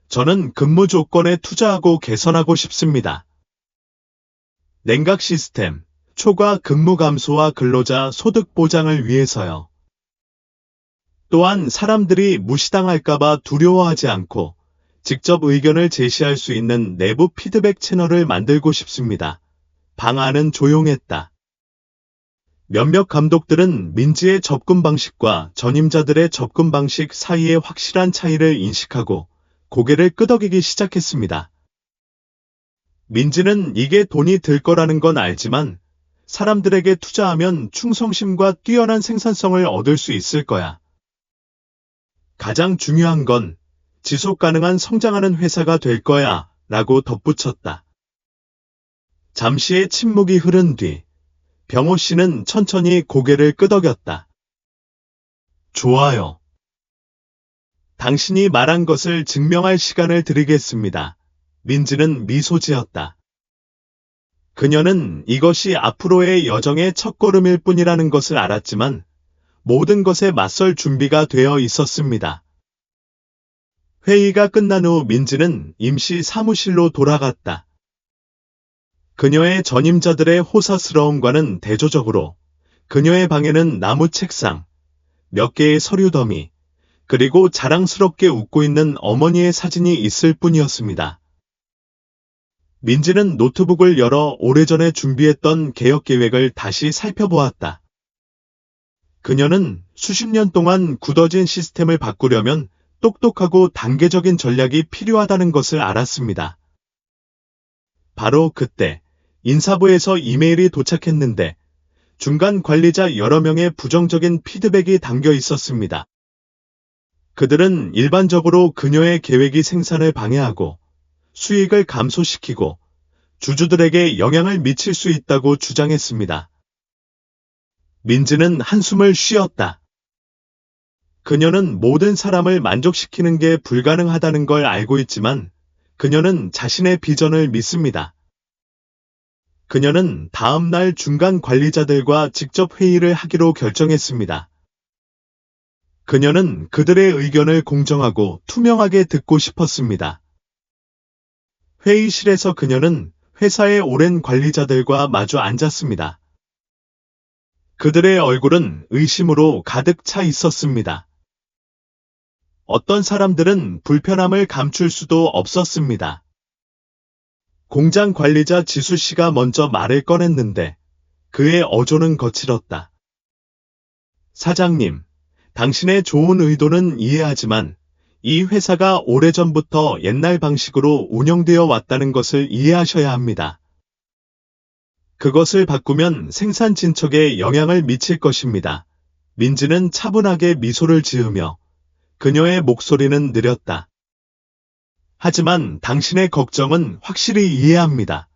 저는 근무 조건에 투자하고 개선하고 싶습니다. 냉각 시스템, 초과 근무 감소와 근로자 소득 보장을 위해서요. 또한 사람들이 무시당할까봐 두려워하지 않고 직접 의견을 제시할 수 있는 내부 피드백 채널을 만들고 싶습니다. 방안은 조용했다. 몇몇 감독들은 민지의 접근 방식과 전임자들의 접근 방식 사이에 확실한 차이를 인식하고 고개를 끄덕이기 시작했습니다. 민지는 이게 돈이 들 거라는 건 알지만 사람들에게 투자하면 충성심과 뛰어난 생산성을 얻을 수 있을 거야. 가장 중요한 건 지속 가능한 성장하는 회사가 될 거야 라고 덧붙였다. 잠시의 침묵이 흐른 뒤 병호 씨는 천천히 고개를 끄덕였다. 좋아요. 당신이 말한 것을 증명할 시간을 드리겠습니다. 민지는 미소 지었다. 그녀는 이것이 앞으로의 여정의 첫걸음일 뿐이라는 것을 알았지만 모든 것에 맞설 준비가 되어 있었습니다. 회의가 끝난 후 민지는 임시 사무실로 돌아갔다. 그녀의 전임자들의 호사스러움과는 대조적으로 그녀의 방에는 나무 책상, 몇 개의 서류 더미, 그리고 자랑스럽게 웃고 있는 어머니의 사진이 있을 뿐이었습니다. 민지는 노트북을 열어 오래전에 준비했던 개혁 계획을 다시 살펴보았다. 그녀는 수십 년 동안 굳어진 시스템을 바꾸려면 똑똑하고 단계적인 전략이 필요하다는 것을 알았습니다. 바로 그때 인사부에서 이메일이 도착했는데 중간 관리자 여러 명의 부정적인 피드백이 담겨 있었습니다. 그들은 일반적으로 그녀의 계획이 생산을 방해하고 수익을 감소시키고 주주들에게 영향을 미칠 수 있다고 주장했습니다. 민지는 한숨을 쉬었다. 그녀는 모든 사람을 만족시키는 게 불가능하다는 걸 알고 있지만 그녀는 자신의 비전을 믿습니다. 그녀는 다음 날 중간 관리자들과 직접 회의를 하기로 결정했습니다. 그녀는 그들의 의견을 공정하고 투명하게 듣고 싶었습니다. 회의실에서 그녀는 회사의 오랜 관리자들과 마주 앉았습니다. 그들의 얼굴은 의심으로 가득 차 있었습니다. 어떤 사람들은 불편함을 감출 수도 없었습니다. 공장 관리자 지수 씨가 먼저 말을 꺼냈는데 그의 어조는 거칠었다. 사장님, 당신의 좋은 의도는 이해하지만 이 회사가 오래전부터 옛날 방식으로 운영되어 왔다는 것을 이해하셔야 합니다. 그것을 바꾸면 생산 진척에 영향을 미칠 것입니다. 민지는 차분하게 미소를 지으며 그녀의 목소리는 느렸다. 하지만 당신의 걱정은 확실히 이해합니다.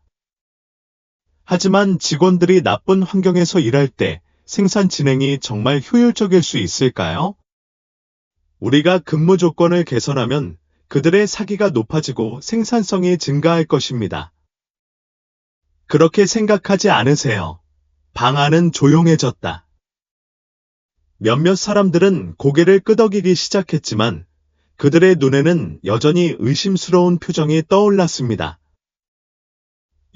하지만 직원들이 나쁜 환경에서 일할 때 생산 진행이 정말 효율적일 수 있을까요? 우리가 근무 조건을 개선하면 그들의 사기가 높아지고 생산성이 증가할 것입니다. 그렇게 생각하지 않으세요? 방안은 조용해졌다. 몇몇 사람들은 고개를 끄덕이기 시작했지만 그들의 눈에는 여전히 의심스러운 표정이 떠올랐습니다.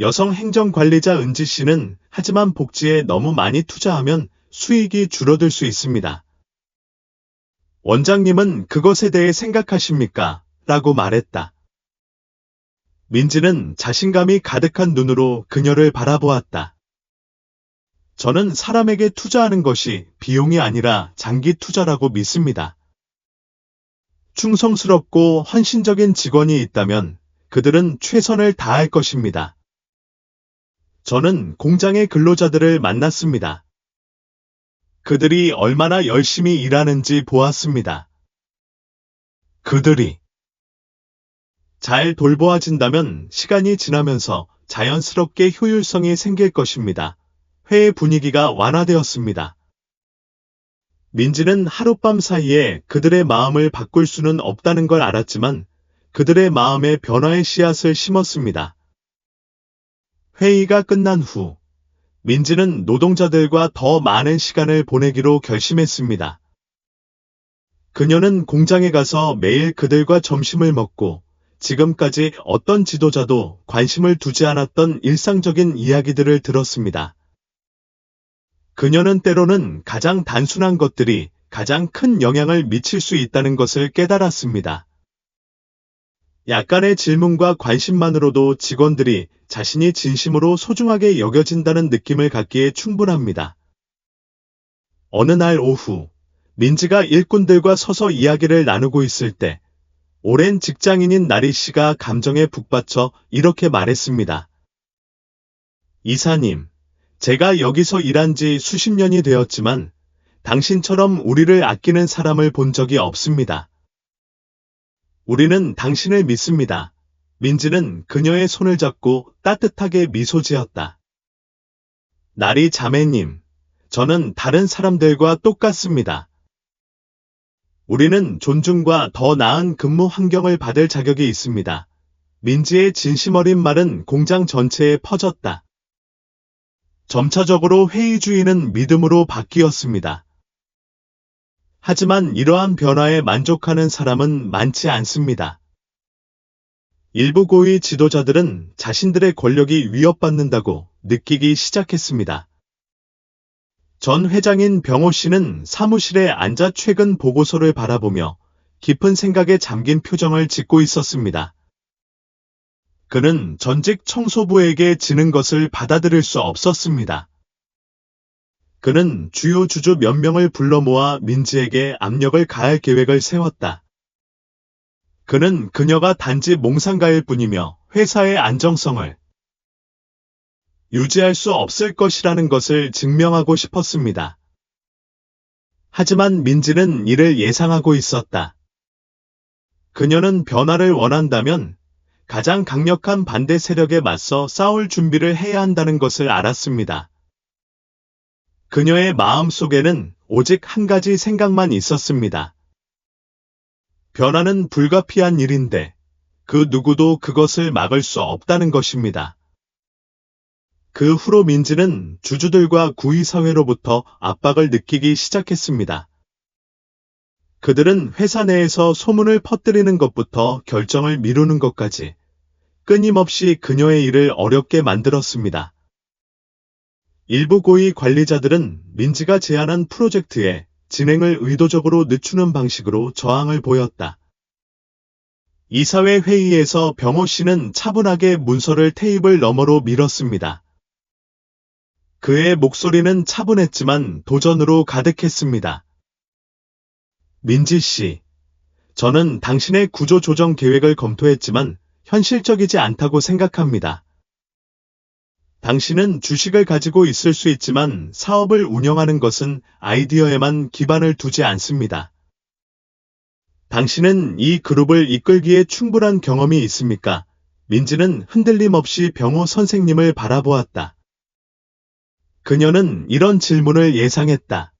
여성 행정관리자 은지 씨는 하지만 복지에 너무 많이 투자하면 수익이 줄어들 수 있습니다. 원장님은 그것에 대해 생각하십니까? 라고 말했다. 민지는 자신감이 가득한 눈으로 그녀를 바라보았다. 저는 사람에게 투자하는 것이 비용이 아니라 장기 투자라고 믿습니다. 충성스럽고 헌신적인 직원이 있다면 그들은 최선을 다할 것입니다. 저는 공장의 근로자들을 만났습니다. 그들이 얼마나 열심히 일하는지 보았습니다. 그들이 잘 돌보아진다면 시간이 지나면서 자연스럽게 효율성이 생길 것입니다. 회의 분위기가 완화되었습니다. 민지는 하룻밤 사이에 그들의 마음을 바꿀 수는 없다는 걸 알았지만 그들의 마음에 변화의 씨앗을 심었습니다. 회의가 끝난 후 민지는 노동자들과 더 많은 시간을 보내기로 결심했습니다. 그녀는 공장에 가서 매일 그들과 점심을 먹고 지금까지 어떤 지도자도 관심을 두지 않았던 일상적인 이야기들을 들었습니다. 그녀는 때로는 가장 단순한 것들이 가장 큰 영향을 미칠 수 있다는 것을 깨달았습니다. 약간의 질문과 관심만으로도 직원들이 자신이 진심으로 소중하게 여겨진다는 느낌을 갖기에 충분합니다. 어느 날 오후, 민지가 일꾼들과 서서 이야기를 나누고 있을 때, 오랜 직장인인 나리 씨가 감정에 북받쳐 이렇게 말했습니다. 이사님, 제가 여기서 일한 지 수십 년이 되었지만, 당신처럼 우리를 아끼는 사람을 본 적이 없습니다. 우리는 당신을 믿습니다. 민지는 그녀의 손을 잡고 따뜻하게 미소 지었다. 나리 자매님, 저는 다른 사람들과 똑같습니다. 우리는 존중과 더 나은 근무 환경을 받을 자격이 있습니다. 민지의 진심 어린 말은 공장 전체에 퍼졌다. 점차적으로 회의 주의는 믿음으로 바뀌었습니다. 하지만 이러한 변화에 만족하는 사람은 많지 않습니다. 일부 고위 지도자들은 자신들의 권력이 위협받는다고 느끼기 시작했습니다. 전 회장인 병호 씨는 사무실에 앉아 최근 보고서를 바라보며 깊은 생각에 잠긴 표정을 짓고 있었습니다. 그는 전직 청소부에게 지는 것을 받아들일 수 없었습니다. 그는 주요 주주 몇 명을 불러 모아 민지에게 압력을 가할 계획을 세웠다. 그는 그녀가 단지 몽상가일 뿐이며 회사의 안정성을 유지할 수 없을 것이라는 것을 증명하고 싶었습니다. 하지만 민지는 이를 예상하고 있었다. 그녀는 변화를 원한다면 가장 강력한 반대 세력에 맞서 싸울 준비를 해야 한다는 것을 알았습니다. 그녀의 마음 속에는 오직 한 가지 생각만 있었습니다. 변화는 불가피한 일인데 그 누구도 그것을 막을 수 없다는 것입니다. 그 후로 민지는 주주들과 구의사회로부터 압박을 느끼기 시작했습니다. 그들은 회사 내에서 소문을 퍼뜨리는 것부터 결정을 미루는 것까지 끊임없이 그녀의 일을 어렵게 만들었습니다. 일부 고위 관리자들은 민지가 제안한 프로젝트의 진행을 의도적으로 늦추는 방식으로 저항을 보였다. 이사회 회의에서 병호 씨는 차분하게 문서를 테이블 너머로 밀었습니다. 그의 목소리는 차분했지만 도전으로 가득했습니다. 민지 씨, 저는 당신의 구조조정 계획을 검토했지만 현실적이지 않다고 생각합니다. 당신은 주식을 가지고 있을 수 있지만 사업을 운영하는 것은 아이디어에만 기반을 두지 않습니다. 당신은 이 그룹을 이끌기에 충분한 경험이 있습니까? 민지는 흔들림 없이 병호 선생님을 바라보았다. 그녀는 이런 질문을 예상했다.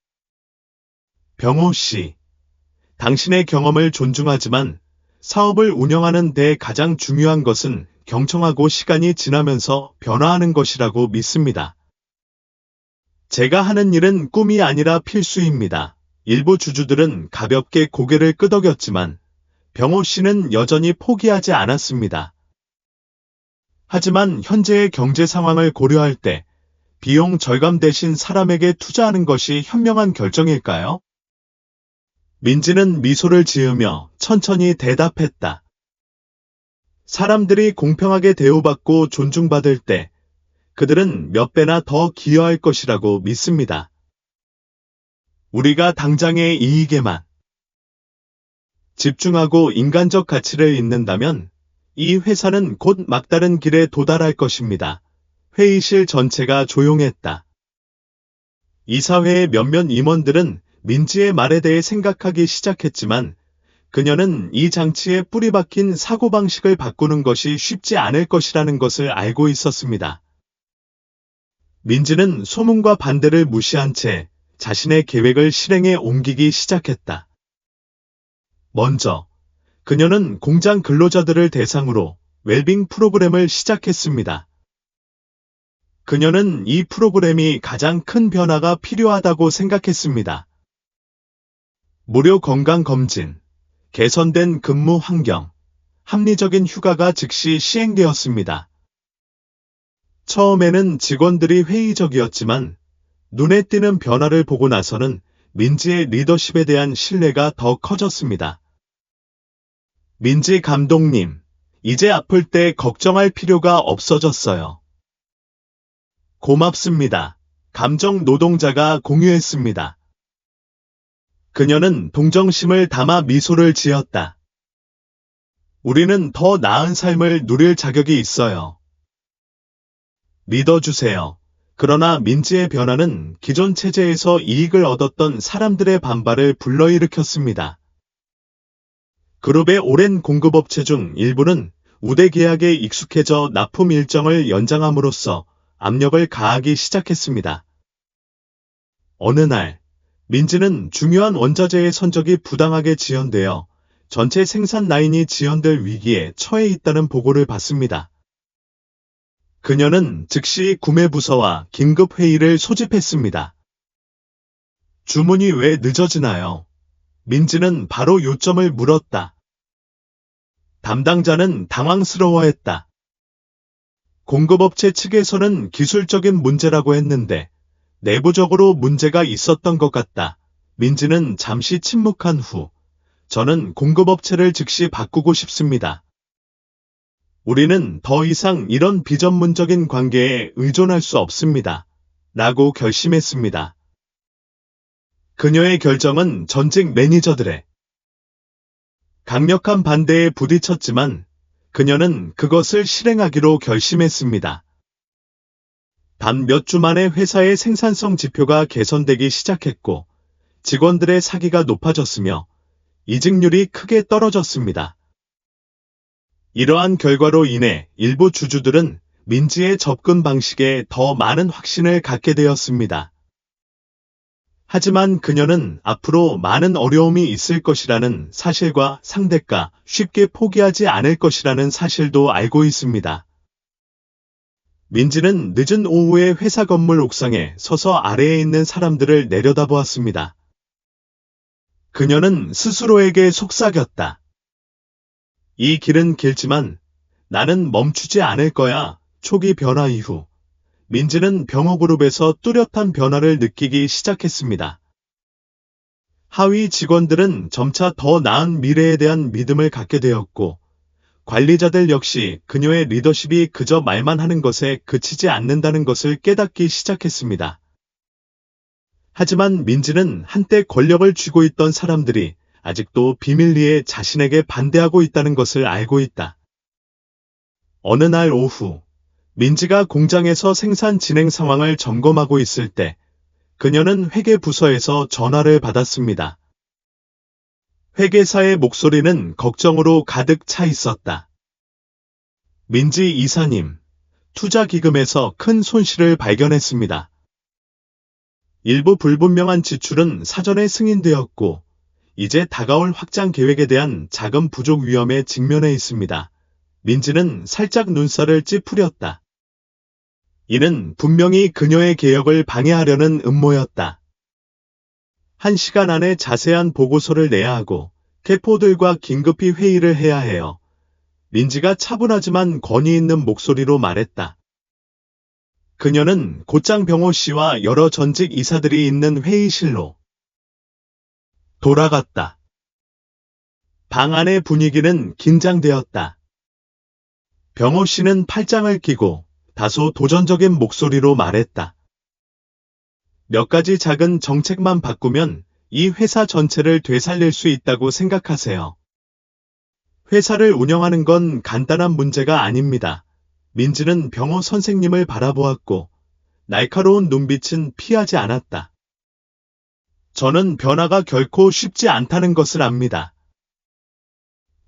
병호 씨, 당신의 경험을 존중하지만 사업을 운영하는 데 가장 중요한 것은 경청하고 시간이 지나면서 변화하는 것이라고 믿습니다. 제가 하는 일은 꿈이 아니라 필수입니다. 일부 주주들은 가볍게 고개를 끄덕였지만 병호 씨는 여전히 포기하지 않았습니다. 하지만 현재의 경제 상황을 고려할 때 비용 절감 대신 사람에게 투자하는 것이 현명한 결정일까요? 민지는 미소를 지으며 천천히 대답했다. 사람들이 공평하게 대우받고 존중받을 때 그들은 몇 배나 더 기여할 것이라고 믿습니다. 우리가 당장의 이익에만 집중하고 인간적 가치를 잇는다면 이 회사는 곧 막다른 길에 도달할 것입니다. 회의실 전체가 조용했다. 이사회의 몇몇 임원들은 민지의 말에 대해 생각하기 시작했지만 그녀는 이 장치에 뿌리 박힌 사고방식을 바꾸는 것이 쉽지 않을 것이라는 것을 알고 있었습니다. 민지는 소문과 반대를 무시한 채 자신의 계획을 실행에 옮기기 시작했다. 먼저 그녀는 공장 근로자들을 대상으로 웰빙 프로그램을 시작했습니다. 그녀는 이 프로그램이 가장 큰 변화가 필요하다고 생각했습니다. 무료 건강검진, 개선된 근무 환경, 합리적인 휴가가 즉시 시행되었습니다. 처음에는 직원들이 회의적이었지만 눈에 띄는 변화를 보고 나서는 민지의 리더십에 대한 신뢰가 더 커졌습니다. 민지 감독님, 이제 아플 때 걱정할 필요가 없어졌어요. 고맙습니다. 감정 노동자가 공유했습니다. 그녀는 동정심을 담아 미소를 지었다. 우리는 더 나은 삶을 누릴 자격이 있어요. 믿어주세요. 그러나 민지의 변화는 기존 체제에서 이익을 얻었던 사람들의 반발을 불러일으켰습니다. 그룹의 오랜 공급업체 중 일부는 우대 계약에 익숙해져 납품 일정을 연장함으로써 압력을 가하기 시작했습니다. 어느 날, 민지는 중요한 원자재의 선적이 부당하게 지연되어 전체 생산 라인이 지연될 위기에 처해 있다는 보고를 받습니다. 그녀는 즉시 구매부서와 긴급회의를 소집했습니다. 주문이 왜 늦어지나요? 민지는 바로 요점을 물었다. 담당자는 당황스러워했다. 공급업체 측에서는 기술적인 문제라고 했는데 내부적으로 문제가 있었던 것 같다. 민지는 잠시 침묵한 후, 저는 공급업체를 즉시 바꾸고 싶습니다. 우리는 더 이상 이런 비전문적인 관계에 의존할 수 없습니다. 라고 결심했습니다. 그녀의 결정은 전직 매니저들의 강력한 반대에 부딪혔지만 그녀는 그것을 실행하기로 결심했습니다. 단 몇 주 만에 회사의 생산성 지표가 개선되기 시작했고 직원들의 사기가 높아졌으며 이직률이 크게 떨어졌습니다. 이러한 결과로 인해 일부 주주들은 민지의 접근 방식에 더 많은 확신을 갖게 되었습니다. 하지만 그녀는 앞으로 많은 어려움이 있을 것이라는 사실과 상대가 쉽게 포기하지 않을 것이라는 사실도 알고 있습니다. 민지는 늦은 오후에 회사 건물 옥상에 서서 아래에 있는 사람들을 내려다보았습니다. 그녀는 스스로에게 속삭였다. 이 길은 길지만 나는 멈추지 않을 거야. 초기 변화 이후 민지는 병호그룹에서 뚜렷한 변화를 느끼기 시작했습니다. 하위 직원들은 점차 더 나은 미래에 대한 믿음을 갖게 되었고 관리자들 역시 그녀의 리더십이 그저 말만 하는 것에 그치지 않는다는 것을 깨닫기 시작했습니다. 하지만 민지는 한때 권력을 쥐고 있던 사람들이 아직도 비밀리에 자신에게 반대하고 있다는 것을 알고 있다. 어느 날 오후, 민지가 공장에서 생산 진행 상황을 점검하고 있을 때 그녀는 회계부서에서 전화를 받았습니다. 회계사의 목소리는 걱정으로 가득 차 있었다. 민지 이사님, 투자기금에서 큰 손실을 발견했습니다. 일부 불분명한 지출은 사전에 승인되었고 이제 다가올 확장 계획에 대한 자금 부족 위험에 직면해 있습니다. 민지는 살짝 눈살을 찌푸렸다. 이는 분명히 그녀의 개혁을 방해하려는 음모였다. 1시간 안에 자세한 보고서를 내야 하고 캐포들과 긴급히 회의를 해야 해요. 민지가 차분하지만 권위 있는 목소리로 말했다. 그녀는 곧장 병호 씨와 여러 전직 이사들이 있는 회의실로 돌아갔다. 방 안의 분위기는 긴장되었다. 병호 씨는 팔짱을 끼고 다소 도전적인 목소리로 말했다. 몇 가지 작은 정책만 바꾸면 이 회사 전체를 되살릴 수 있다고 생각하세요. 회사를 운영하는 건 간단한 문제가 아닙니다. 민지는 병호 선생님을 바라보았고 날카로운 눈빛은 피하지 않았다. 저는 변화가 결코 쉽지 않다는 것을 압니다.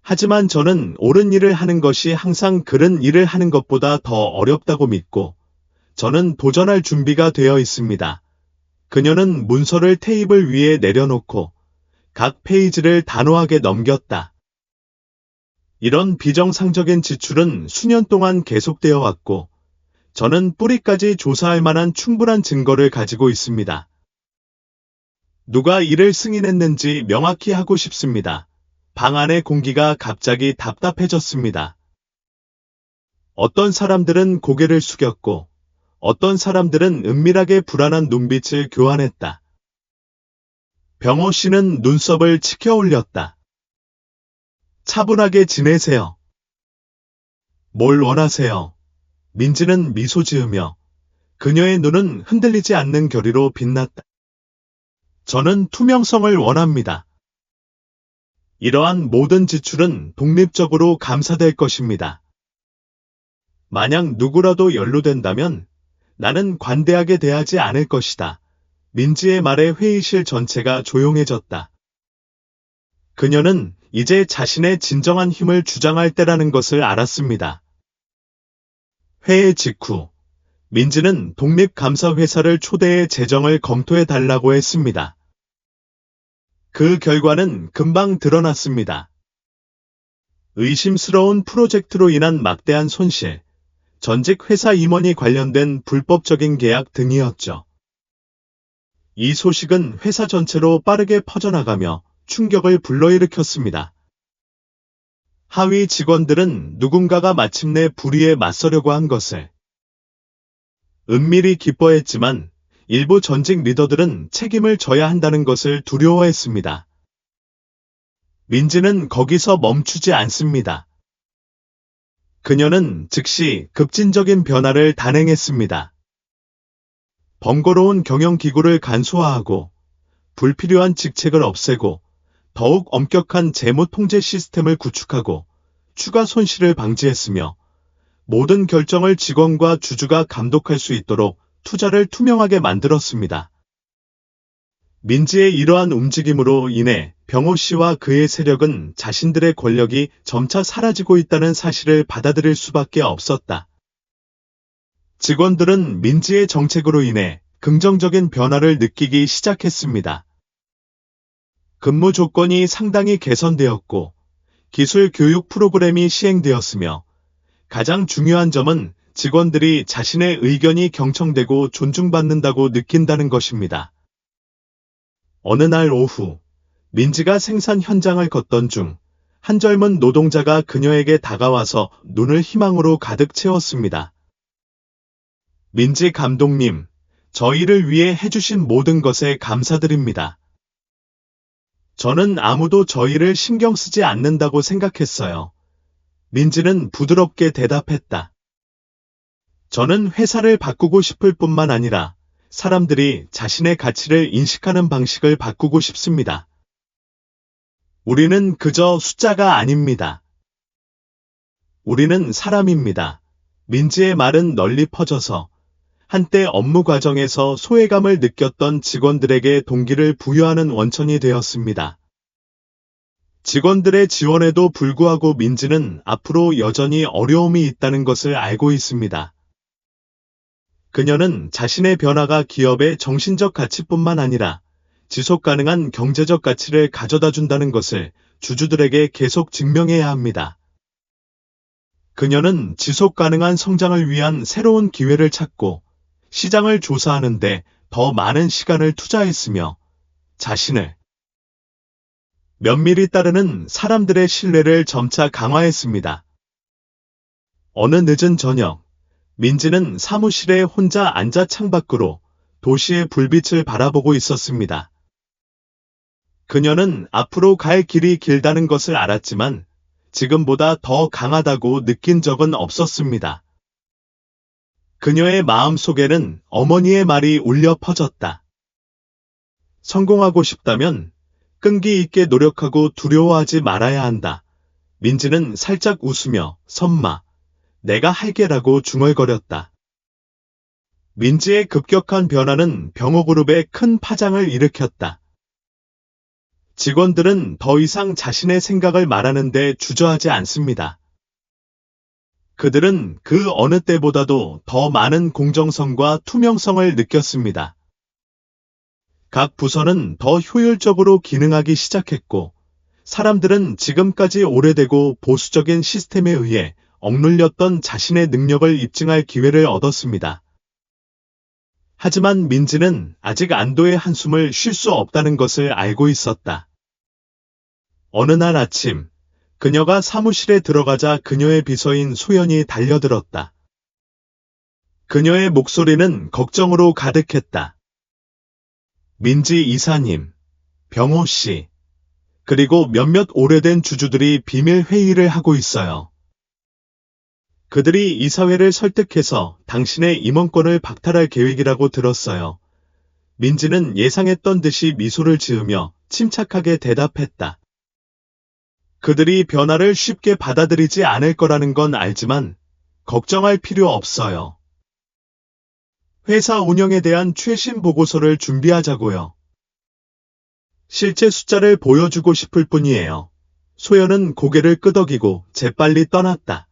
하지만 저는 옳은 일을 하는 것이 항상 그른 일을 하는 것보다 더 어렵다고 믿고 저는 도전할 준비가 되어 있습니다. 그녀는 문서를 테이블 위에 내려놓고 각 페이지를 단호하게 넘겼다. 이런 비정상적인 지출은 수년 동안 계속되어 왔고 저는 뿌리까지 조사할 만한 충분한 증거를 가지고 있습니다. 누가 이를 승인했는지 명확히 하고 싶습니다. 방 안의 공기가 갑자기 답답해졌습니다. 어떤 사람들은 고개를 숙였고 어떤 사람들은 은밀하게 불안한 눈빛을 교환했다. 병호 씨는 눈썹을 치켜 올렸다. 차분하게 지내세요. 뭘 원하세요? 민지는 미소 지으며 그녀의 눈은 흔들리지 않는 결의로 빛났다. 저는 투명성을 원합니다. 이러한 모든 지출은 독립적으로 감사될 것입니다. 만약 누구라도 연루된다면 나는 관대하게 대하지 않을 것이다. 민지의 말에 회의실 전체가 조용해졌다. 그녀는 이제 자신의 진정한 힘을 주장할 때라는 것을 알았습니다. 회의 직후 민지는 독립감사회사를 초대해 재정을 검토해달라고 했습니다. 그 결과는 금방 드러났습니다. 의심스러운 프로젝트로 인한 막대한 손실, 전직 회사 임원이 관련된 불법적인 계약 등이었죠. 이 소식은 회사 전체로 빠르게 퍼져나가며 충격을 불러일으켰습니다. 하위 직원들은 누군가가 마침내 불의에 맞서려고 한 것을 은밀히 기뻐했지만 일부 전직 리더들은 책임을 져야 한다는 것을 두려워했습니다. 민지는 거기서 멈추지 않습니다. 그녀는 즉시 급진적인 변화를 단행했습니다. 번거로운 경영기구를 간소화하고 불필요한 직책을 없애고 더욱 엄격한 재무 통제 시스템을 구축하고 추가 손실을 방지했으며 모든 결정을 직원과 주주가 감독할 수 있도록 투자를 투명하게 만들었습니다. 민지의 이러한 움직임으로 인해 병호 씨와 그의 세력은 자신들의 권력이 점차 사라지고 있다는 사실을 받아들일 수밖에 없었다. 직원들은 민지의 정책으로 인해 긍정적인 변화를 느끼기 시작했습니다. 근무 조건이 상당히 개선되었고 기술 교육 프로그램이 시행되었으며 가장 중요한 점은 직원들이 자신의 의견이 경청되고 존중받는다고 느낀다는 것입니다. 어느 날 오후, 민지가 생산 현장을 걷던 중 한 젊은 노동자가 그녀에게 다가와서 눈을 희망으로 가득 채웠습니다. 민지 감독님, 저희를 위해 해주신 모든 것에 감사드립니다. 저는 아무도 저희를 신경 쓰지 않는다고 생각했어요. 민지는 부드럽게 대답했다. 저는 회사를 바꾸고 싶을 뿐만 아니라 사람들이 자신의 가치를 인식하는 방식을 바꾸고 싶습니다. 우리는 그저 숫자가 아닙니다. 우리는 사람입니다. 민지의 말은 널리 퍼져서 한때 업무 과정에서 소외감을 느꼈던 직원들에게 동기를 부여하는 원천이 되었습니다. 직원들의 지원에도 불구하고 민지는 앞으로 여전히 어려움이 있다는 것을 알고 있습니다. 그녀는 자신의 변화가 기업의 정신적 가치뿐만 아니라 지속 가능한 경제적 가치를 가져다 준다는 것을 주주들에게 계속 증명해야 합니다. 그녀는 지속 가능한 성장을 위한 새로운 기회를 찾고 시장을 조사하는데 더 많은 시간을 투자했으며 자신을 면밀히 따르는 사람들의 신뢰를 점차 강화했습니다. 어느 늦은 저녁, 민지는 사무실에 혼자 앉아 창밖으로 도시의 불빛을 바라보고 있었습니다. 그녀는 앞으로 갈 길이 길다는 것을 알았지만 지금보다 더 강하다고 느낀 적은 없었습니다. 그녀의 마음속에는 어머니의 말이 울려 퍼졌다. 성공하고 싶다면 끈기 있게 노력하고 두려워하지 말아야 한다. 민지는 살짝 웃으며 선마, 내가 할게라고 중얼거렸다. 민지의 급격한 변화는 병호그룹에 큰 파장을 일으켰다. 직원들은 더 이상 자신의 생각을 말하는데 주저하지 않습니다. 그들은 그 어느 때보다도 더 많은 공정성과 투명성을 느꼈습니다. 각 부서는 더 효율적으로 기능하기 시작했고, 사람들은 지금까지 오래되고 보수적인 시스템에 의해 억눌렸던 자신의 능력을 입증할 기회를 얻었습니다. 하지만 민지는 아직 안도의 한숨을 쉴 수 없다는 것을 알고 있었다. 어느 날 아침, 그녀가 사무실에 들어가자 그녀의 비서인 소연이 달려들었다. 그녀의 목소리는 걱정으로 가득했다. 민지 이사님, 병호 씨, 그리고 몇몇 오래된 주주들이 비밀 회의를 하고 있어요. 그들이 이사회를 설득해서 당신의 임원권을 박탈할 계획이라고 들었어요. 민지는 예상했던 듯이 미소를 지으며 침착하게 대답했다. 그들이 변화를 쉽게 받아들이지 않을 거라는 건 알지만 걱정할 필요 없어요. 회사 운영에 대한 최신 보고서를 준비하자고요. 실제 숫자를 보여주고 싶을 뿐이에요. 소연은 고개를 끄덕이고 재빨리 떠났다.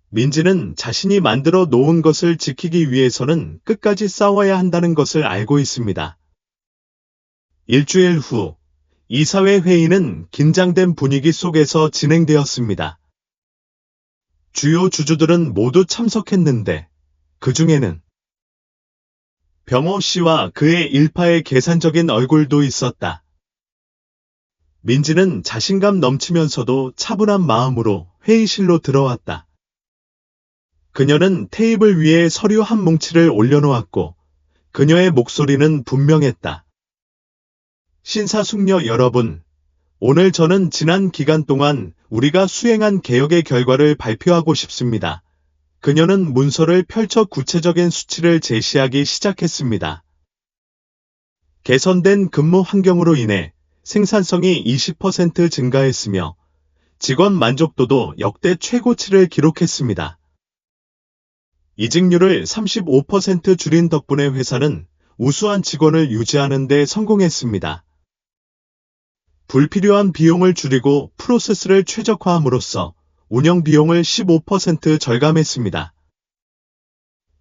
민지는 자신이 만들어 놓은 것을 지키기 위해서는 끝까지 싸워야 한다는 것을 알고 있습니다. 일주일 후, 이사회 회의는 긴장된 분위기 속에서 진행되었습니다. 주요 주주들은 모두 참석했는데, 그 중에는 병호 씨와 그의 일파의 계산적인 얼굴도 있었다. 민지는 자신감 넘치면서도 차분한 마음으로 회의실로 들어왔다. 그녀는 테이블 위에 서류 한 뭉치를 올려놓았고 그녀의 목소리는 분명했다. 신사숙녀 여러분, 오늘 저는 지난 기간 동안 우리가 수행한 개혁의 결과를 발표하고 싶습니다. 그녀는 문서를 펼쳐 구체적인 수치를 제시하기 시작했습니다. 개선된 근무 환경으로 인해 생산성이 20% 증가했으며 직원 만족도도 역대 최고치를 기록했습니다. 이직률을 35% 줄인 덕분에 회사는 우수한 직원을 유지하는 데 성공했습니다. 불필요한 비용을 줄이고 프로세스를 최적화함으로써 운영 비용을 15% 절감했습니다.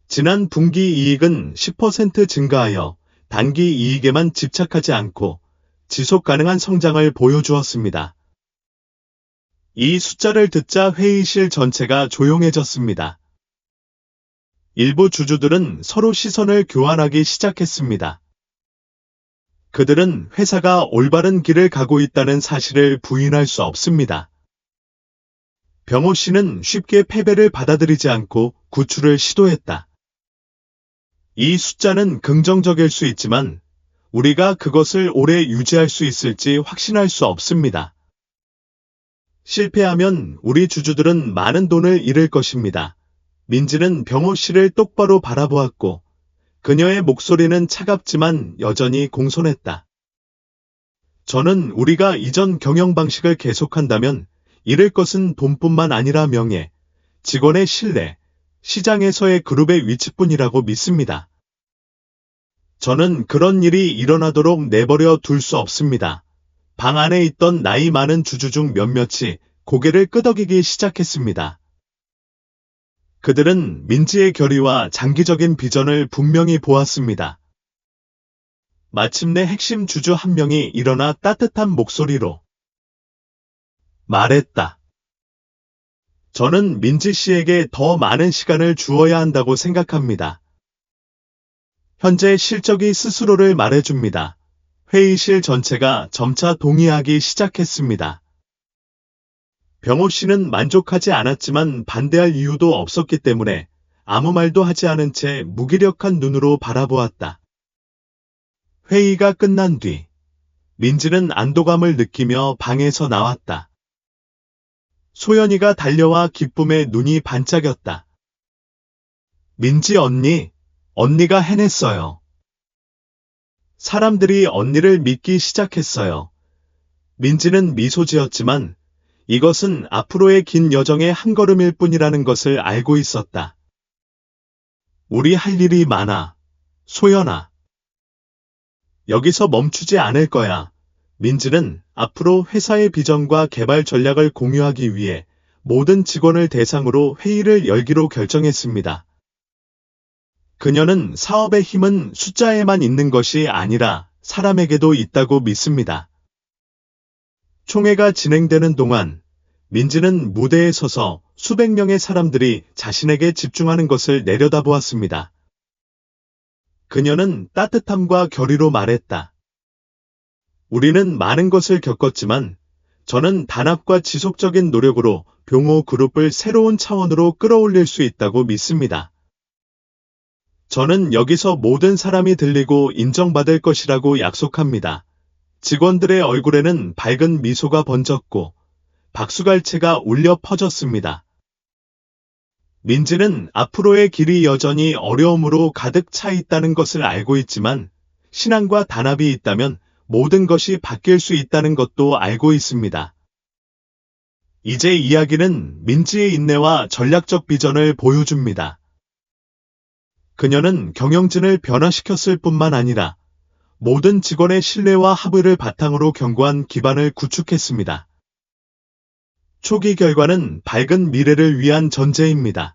지난 분기 이익은 10% 증가하여 단기 이익에만 집착하지 않고 지속 가능한 성장을 보여주었습니다. 이 숫자를 듣자 회의실 전체가 조용해졌습니다. 일부 주주들은 서로 시선을 교환하기 시작했습니다. 그들은 회사가 올바른 길을 가고 있다는 사실을 부인할 수 없습니다. 병호 씨는 쉽게 패배를 받아들이지 않고 구출을 시도했다. 이 숫자는 긍정적일 수 있지만 우리가 그것을 오래 유지할 수 있을지 확신할 수 없습니다. 실패하면 우리 주주들은 많은 돈을 잃을 것입니다. 민지는 병호 씨를 똑바로 바라보았고 그녀의 목소리는 차갑지만 여전히 공손했다. 저는 우리가 이전 경영 방식을 계속한다면 잃을 것은 돈뿐만 아니라 명예, 직원의 신뢰, 시장에서의 그룹의 위치뿐이라고 믿습니다. 저는 그런 일이 일어나도록 내버려 둘 수 없습니다. 방 안에 있던 나이 많은 주주 중 몇몇이 고개를 끄덕이기 시작했습니다. 그들은 민지의 결의와 장기적인 비전을 분명히 보았습니다. 마침내 핵심 주주 한 명이 일어나 따뜻한 목소리로 말했다. 저는 민지 씨에게 더 많은 시간을 주어야 한다고 생각합니다. 현재 실적이 스스로를 말해줍니다. 회의실 전체가 점차 동의하기 시작했습니다. 병호 씨는 만족하지 않았지만 반대할 이유도 없었기 때문에 아무 말도 하지 않은 채 무기력한 눈으로 바라보았다. 회의가 끝난 뒤 민지는 안도감을 느끼며 방에서 나왔다. 소연이가 달려와 기쁨에 눈이 반짝였다. 민지 언니, 언니가 해냈어요. 사람들이 언니를 믿기 시작했어요. 민지는 미소 지었지만 이것은 앞으로의 긴 여정의 한 걸음일 뿐이라는 것을 알고 있었다. 우리 할 일이 많아, 소연아. 여기서 멈추지 않을 거야. 민지는 앞으로 회사의 비전과 개발 전략을 공유하기 위해 모든 직원을 대상으로 회의를 열기로 결정했습니다. 그녀는 사업의 힘은 숫자에만 있는 것이 아니라 사람에게도 있다고 믿습니다. 총회가 진행되는 동안 민지는 무대에 서서 수백 명의 사람들이 자신에게 집중하는 것을 내려다보았습니다. 그녀는 따뜻함과 결의로 말했다. 우리는 많은 것을 겪었지만 저는 단합과 지속적인 노력으로 병호 그룹을 새로운 차원으로 끌어올릴 수 있다고 믿습니다. 저는 여기서 모든 사람이 들리고 인정받을 것이라고 약속합니다. 직원들의 얼굴에는 밝은 미소가 번졌고 박수갈채가 울려 퍼졌습니다. 민지는 앞으로의 길이 여전히 어려움으로 가득 차 있다는 것을 알고 있지만 신앙과 단합이 있다면 모든 것이 바뀔 수 있다는 것도 알고 있습니다. 이제 이야기는 민지의 인내와 전략적 비전을 보여줍니다. 그녀는 경영진을 변화시켰을 뿐만 아니라 모든 직원의 신뢰와 합의를 바탕으로 견고한 기반을 구축했습니다. 초기 결과는 밝은 미래를 위한 전제입니다.